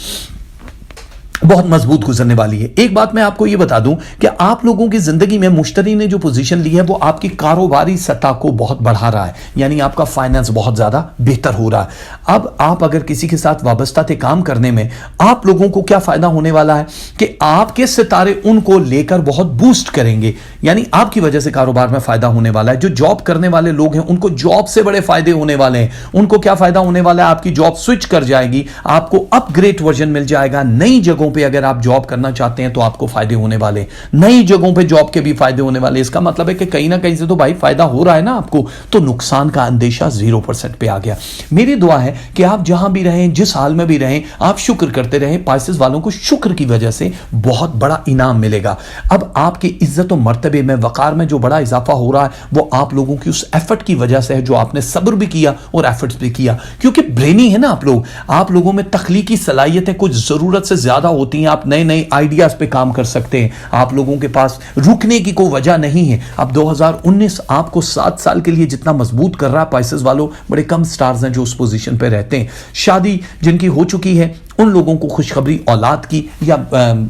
बहुत मजबूत गुजरने वाली है। एक बात मैं आपको यह बता दूं कि आप लोगों की जिंदगी में मुश्तरी ने जो पोजीशन ली है वो आपकी कारोबारी सतह को बहुत बढ़ा रहा है, यानी आपका फाइनेंस बहुत ज्यादा बेहतर हो रहा है। अब आप अगर किसी के साथ वाबस्ता थे काम करने में, आप लोगों को क्या फायदा होने वाला है कि आपके सितारे उनको लेकर बहुत बूस्ट करेंगे, यानी आपकी वजह से कारोबार में फायदा होने वाला है। जो जॉब करने वाले लोग हैं उनको जॉब से बड़े फायदे होने वाले हैं। उनको क्या फायदा होने वाला है, आपकी जॉब स्विच कर जाएगी, आपको अपग्रेड वर्जन मिल जाएगा। नई जगहों पे अगर आप जॉब करना चाहते हैं तो आपको फायदे होने वाले, नई जगहों पे जॉब के भी फायदे होने वाले। इसका मतलब है कि कहीं ना कहीं से तो भाई फायदा हो रहा है ना आपको, तो नुकसान का अंदेशा 0% पे आ गया। मेरी दुआ है कि आप जहां भी रहें, जिस हाल में भी रहें, आप शुक्र करते रहें। पाइसेस वालों को शुक्र की वजह से बहुत बड़ा इनाम मिलेगा। अब आपकी इज्जत और मर्तबे में, वकार में जो बड़ा इजाफा हो रहा है वो आप लोगों की उस एफर्ट की वजह से है, जो आपने सब्र भी किया और एफर्ट्स भी किया। क्योंकि ब्रेनी है ना आप लोग, आप लोगों में तख्लीकी सलाहियतें कुछ जरूरत से ज्यादा होती हैं। आप नए नए आइडियाज पे काम कर सकते हैं। आप लोगों के पास रुकने की कोई वजह नहीं है। अब 2019 आपको 7 साल के लिए जितना मजबूत कर रहा है, पाइसेस वालों बड़े कम स्टार्स हैं जो उस पोजीशन पे रहते हैं। शादी जिनकी हो चुकी है उन लोगों को खुशखबरी औलाद की या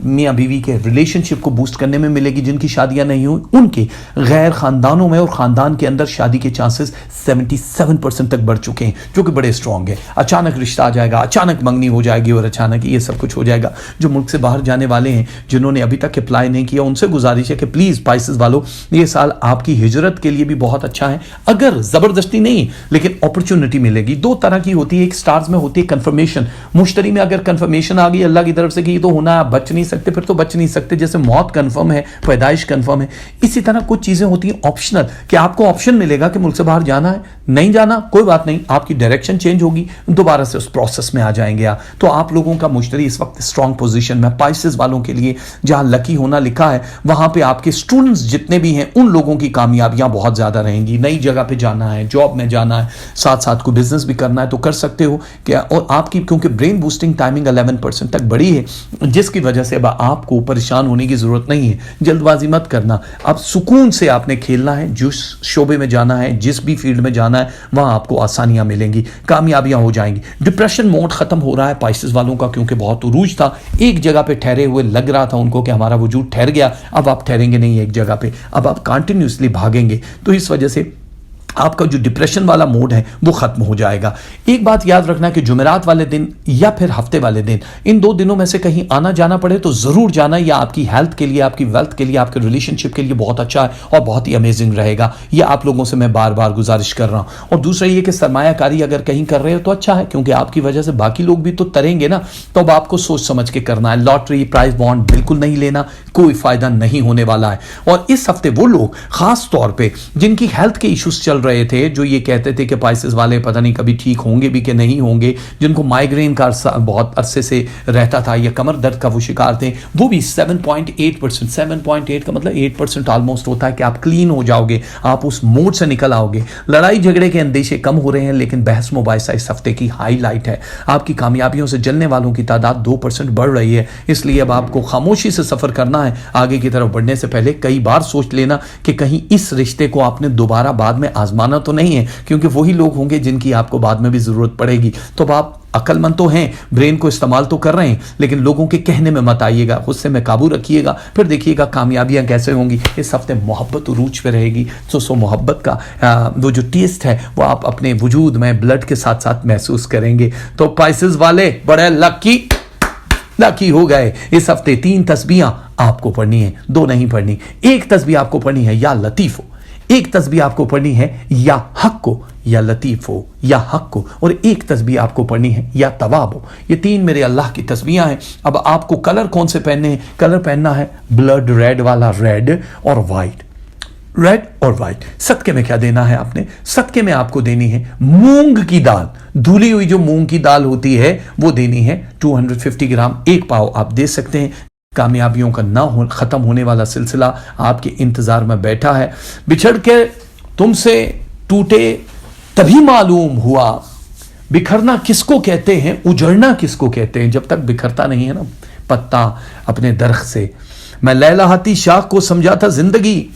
मियाँ बीवी के रिलेशनशिप को बूस्ट करने में मिलेगी। जिनकी शादियां नहीं हुई उनके गैर खानदानों में और खानदान के अंदर शादी के चांसेस 77% तक बढ़ चुके हैं, जो कि बड़े स्ट्रांग है। अचानक रिश्ता आ जाएगा, अचानक मंगनी हो जाएगी और अचानक ये सब कुछ हो जाएगा। जो मुल्क से बाहर जाने वाले हैं, जिन्होंने अभी तक अप्लाई नहीं किया, उनसे गुजारिश है कि प्लीज पाइसेस वालों, ये साल आपकी हिजरत के लिए भी बहुत अच्छा है। अगर जबरदस्ती नहीं लेकिन अपॉर्चुनिटी मिलेगी। 2 तरह की होती है, एक स्टार्स में होती है कंफर्मेशन। मुश्तरी में अगर कंफर्मेशन आ गई अल्लाह की तरफ से कि ये तो होना है, आप बच नहीं सकते, फिर तो बच नहीं सकते। जैसे मौत कंफर्म है, पैदाइश कंफर्म है, इसी तरह कुछ चीजें होती हैं ऑप्शनल, कि आपको ऑप्शन मिलेगा कि मुल्क से बाहर जाना है, नहीं जाना कोई बात नहीं, आपकी डायरेक्शन चेंज होगी, दोबारा से उस प्रोसेस में आ जाएंगे आप। तो आप लोगों का मुश्तरी इस वक्त स्ट्रॉन्ग पोजीशन में। पाइसेस वालों के लिए जहां लकी होना लिखा है वहां पे आपके स्टूडेंट्स जितने भी हैं उन लोगों की कामयाबियां बहुत ज्यादा रहेंगी। नई जगह पे जाना है, जॉब में जाना है, साथ साथ कोई बिजनेस भी करना है तो कर सकते हो क्या। और आपकी क्योंकि ब्रेन बूस्टिंग टाइमिंग 11% तक बढ़ी है, जिसकी वजह से अब आपको परेशान होने की जरूरत नहीं है। जल्दबाजी मत करना, अब सुकून से आपने खेलना है। जिस शोबे में जाना है, जिस भी फील्ड में जाना है, वहां आपको आसानियां मिलेंगी, कामयाबियां हो जाएंगी। डिप्रेशन मोड खत्म हो रहा है पाइसेस वालों का, क्योंकि बहुत उरूज था, एक जगह पे ठहरे हुए लग रहा था उनको कि हमारा वजूद ठहर गया। अब आप ठहरेंगे नहीं एक जगह पे, अब आप कंटिन्यूसली भागेंगे। तो इस वजह से आपका जो डिप्रेशन वाला मोड है वो खत्म हो जाएगा। एक बात याद रखना कि जुमेरात वाले दिन या फिर हफ्ते वाले दिन, इन 2 दिनों में से कहीं आना जाना पड़े तो जरूर जाना। या आपकी हेल्थ के लिए, आपकी वेल्थ के लिए, आपके रिलेशनशिप के लिए बहुत अच्छा है और बहुत ही अमेजिंग रहेगा। ये आप लोगों से मैं बार बार गुजारिश कर रहा हूं। और दूसरा ये कि सरमायाकारी अगर कहीं कर रहे हो तो अच्छा है, क्योंकि आपकी वजह से बाकी लोग भी तो तरेंगे ना, तो अब आपको सोच समझ के करना है। लॉटरी, प्राइज बॉन्ड बिल्कुल नहीं लेना, कोई फायदा नहीं होने वाला है। और इस हफ्ते वो लोग खास तौर पर जिनकी हेल्थ के इश्यूज चल रहे थे, जो ये कहते थे कि पाइसेस वाले पता नहीं कभी ठीक होंगे भी कि नहीं होंगे, जिनको माइग्रेन का बहुत अरसे से रहता था या कमर दर्द का वो शिकार थे, वो भी 7.8%, 7.8 का मतलब 8% ऑलमोस्ट होता है कि आप क्लीन हो जाओगे, आप उस मोड से निकल आओगे। लड़ाई झगड़े के अंदेशे कम हो रहे हैं, लेकिन बहस मुबाहिसा इस हफ्ते की हाईलाइट है। आपकी कामयाबियों से जलने वालों की तादाद 2% बढ़ रही है, इसलिए अब आपको खामोशी से सफर करना है। आगे की तरफ बढ़ने से पहले कई बार सोच लेना कि कहीं इस रिश्ते को आपने दोबारा बाद में आजमाना तो नहीं है, क्योंकि वही लोग होंगे जिनकी आपको बाद में भी जरूरत पड़ेगी। तो आप अक्लमंद तो हैं, ब्रेन को इस्तेमाल तो कर रहे हैं, लेकिन लोगों के कहने में मत आइएगा, गुस्से में काबू रखिएगा, फिर देखिएगा कामयाबियां कैसे होंगी। इस हफ्ते मोहब्बत उरूज पे रहेगी, तो मोहब्बत का वो जो टेस्ट है वो आप अपने वजूद में ब्लड के साथ साथ महसूस करेंगे। तो पाइसेस वाले बड़े लकी हो गए। इस हफ्ते 3 तस्बीहां आपको पढ़नी है, 2 नहीं पढ़नी। एक तस्बीह आपको पढ़नी है या लतीफ हो, एक तस्बीह आपको पढ़नी है या हक को, या लतीफ हो या हक को, और एक तस्बीह आपको पढ़नी है या तवाब हो। ये 3 मेरे अल्लाह की तस्बीहां हैं। अब आपको कलर कौन से पहनने हैं? कलर पहनना है ब्लड रेड वाला, रेड और वाइट, रेड और वाइट। सदके में क्या देना है आपने? सदके में आपको देनी है मूंग की दाल, धुली हुई जो मूंग की दाल होती है वो देनी है 250 ग्राम, 1 पाव आप दे सकते हैं। कामयाबियों का खत्म होने वाला सिलसिला आपके इंतजार में बैठा है। बिछड़ के तुमसे टूटे तभी मालूम हुआ, बिखरना किसको कहते हैं, उजड़ना किसको कहते हैं, जब तक बिखरता नहीं है ना पत्ता अपने दरख्त से। मैं लैलाहाती शाख को समझा था जिंदगी,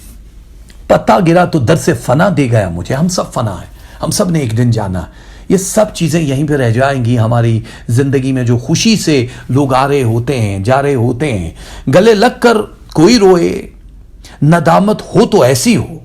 पत्ता गिरा तो दर से फना दे गया मुझे। हम सब फना है, हम सब ने एक दिन जाना। ये सब चीज़ें यहीं पे रह जाएंगी हमारी ज़िंदगी में। जो खुशी से लोग आ रहे होते हैं, जा रहे होते हैं, गले लग कर कोई रोए, नदामत हो तो ऐसी हो,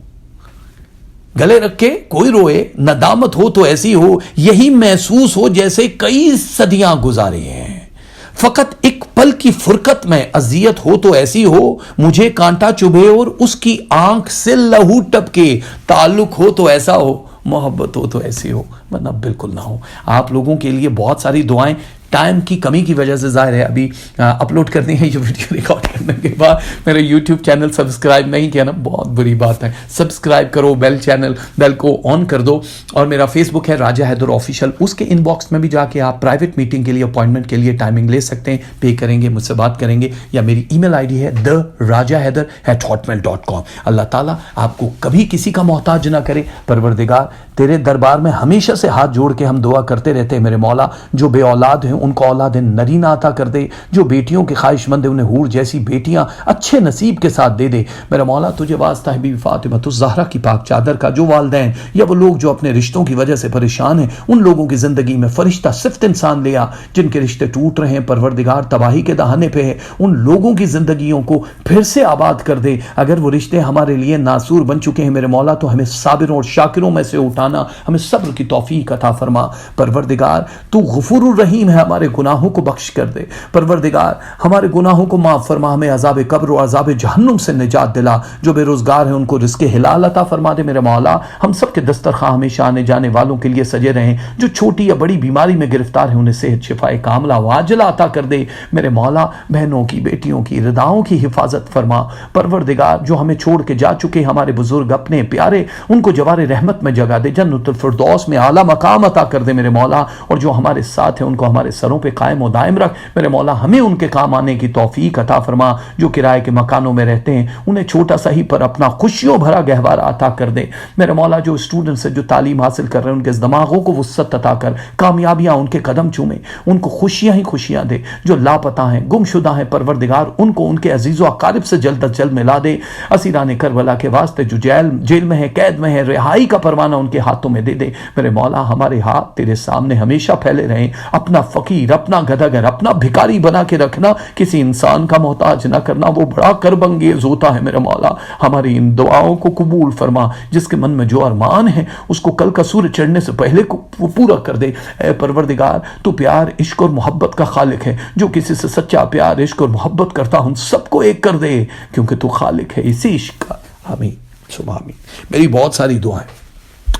गले रख के कोई रोए, नदामत हो तो ऐसी हो, यही महसूस हो जैसे कई सदियां गुजारे हैं। फकत एक पल की फुरकत में अजियत हो तो ऐसी हो, मुझे कांटा चुभे और उसकी आंख से लहू टपके, ताल्लुक हो तो ऐसा हो, मोहब्बत हो तो ऐसी हो, वरना बिल्कुल ना हो। आप लोगों के लिए बहुत सारी दुआएं, टाइम की कमी की वजह से ज़ाहिर है अभी अपलोड करनी है ये वीडियो रिकॉर्ड करने के बाद। मेरा यूट्यूब चैनल सब्सक्राइब नहीं किया ना, बहुत बुरी बात है। सब्सक्राइब करो, बेल को ऑन कर दो। और मेरा फेसबुक है राजा हैदर ऑफिशियल, उसके इनबॉक्स में भी जाके आप प्राइवेट मीटिंग के लिए, अपॉइंटमेंट के लिए टाइमिंग ले सकते हैं, पे करेंगे, मुझसे बात करेंगे। या मेरी ईमेल आईडी है therajahaider@hotmail.com। अल्लाह ताला आपको कभी किसी का मोहताज ना करे। परवरदिगार तेरे दरबार में हमेशा से हाथ जोड़ के हम दुआ करते रहते हैं, मेरे मौला जो बे औलाद हैं उनको औलाद नरीना अता कर दे, जो बेटियों के ख्वाहिशमंद है उन्हें हूर जैसी बेटियां अच्छे नसीब के साथ दे दे। मेरा मौला तुझे वास्ता है बीबी फातिमा ज़हरा की पाक चादर का, जो वालिदैन या वो लोग जो अपने रिश्तों की वजह से परेशान हैं, उन लोगों की जिंदगी में फरिश्ता सिफ्त इंसान लिया जिनके रिश्ते टूट रहे हैं, परवरदिगार तबाही के दहाने पे है, उन लोगों की जिंदगियों को फिर से आबाद कर दे। अगर वो रिश्ते हमारे लिए नासूर बन चुके हैं मेरे मौला, तो हमें साबिरों और शाकिरों में से उठाना, हमें सब्र की तौफीक अता फरमा। परवरदिगार तू गफूरुर रहीम है, हमारे गुनाहों को बख्श कर दे। परवरदिगार हमारे गुनाहों को माफ फरमा, हमें अजाब कब्र और अजाब जहन्नुम से निजात दिला। जो बेरोजगार हैं उनको रिज़्क़ हिलाल अता फरमा दे मेरे मौला। हम सब के दस्तरखां हमेशा आने जाने वालों के लिए सजे रहें। जो छोटी या बड़ी बीमारी में गिरफ्तार है उन्हें सेहत शिफाए कामला वाजिला अता कर दे मेरे मौला। बहनों की, बेटियों की, रिदाओं की हिफाजत फरमा। परवरदिगार जो हमें छोड़ के जा चुके हमारे बुजुर्ग अपने प्यारे, उनको जवारे रहमत में जगह दे, जन्नतुल फिरदौस में आला मकाम अता कर दे मेरे मौला। और जो हमारे साथ है उनको हमारे सरों पे कायम और दायम रख मेरे मौला। हमें उनके काम आने की तौफीक अता फरमा। जो किराए के मकानों में रहते हैं उन्हें छोटा सा ही पर अपना खुशियों भरा गहवारा अता कर दे मेरे मौला। जो स्टूडेंट्स है, जो तालीम हासिल कर रहे हैं, उनके दिमागों को वुसअत अता कर, कामयाबियां उनके कदम चूमे, उनको खुशियां ही खुशियां दे। जो लापता हैं, गुमशुदा हैं, परवरदिगार उनको उनके अजीज़ व अकारिब से जल्द अज जल्द मिला दे। असीरान करबला के वास्ते जो जेल में है, कैद में है, रिहाई का परवाना उनके हाथों में दे दे मेरे मौला। हमारे हाथ तेरे सामने हमेशा फैले रहें। अपना फकीर, अपना गदागर, अपना भिखारी बना के रखना, किसी इंसान का मोहताज ना करना, वो बड़ा करबंगेज होता है मेरे मौला। हमारी इन दुआओं को कबूल फरमा। जिसके मन में जो अरमान है उसको कल का सूरज चढ़ने से पहले को वो पूरा कर दे। ऐ परवरदिगार तू प्यार, इश्क और मोहब्बत का खालिक है। जो किसी से सच्चा प्यार, इश्क और मोहब्बत करता उन सबको एक कर दे, क्योंकि तू खालिक है इसी इश्क का। आमीन सुबह आमीन। मेरी बहुत सारी दुआएं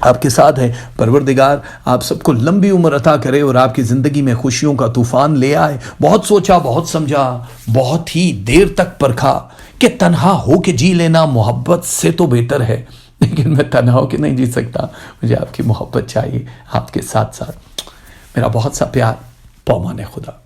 आपके साथ है। परवरदिगार आप सबको लंबी उम्र अता करे और आपकी ज़िंदगी में खुशियों का तूफ़ान ले आए। बहुत सोचा, बहुत समझा, बहुत ही देर तक परखा कि तन्हा हो के जी लेना मोहब्बत से तो बेहतर है। लेकिन मैं तन्हा होकर नहीं जी सकता, मुझे आपकी मोहब्बत चाहिए, आपके साथ साथ मेरा बहुत सा प्यार। पौमाने खुदा।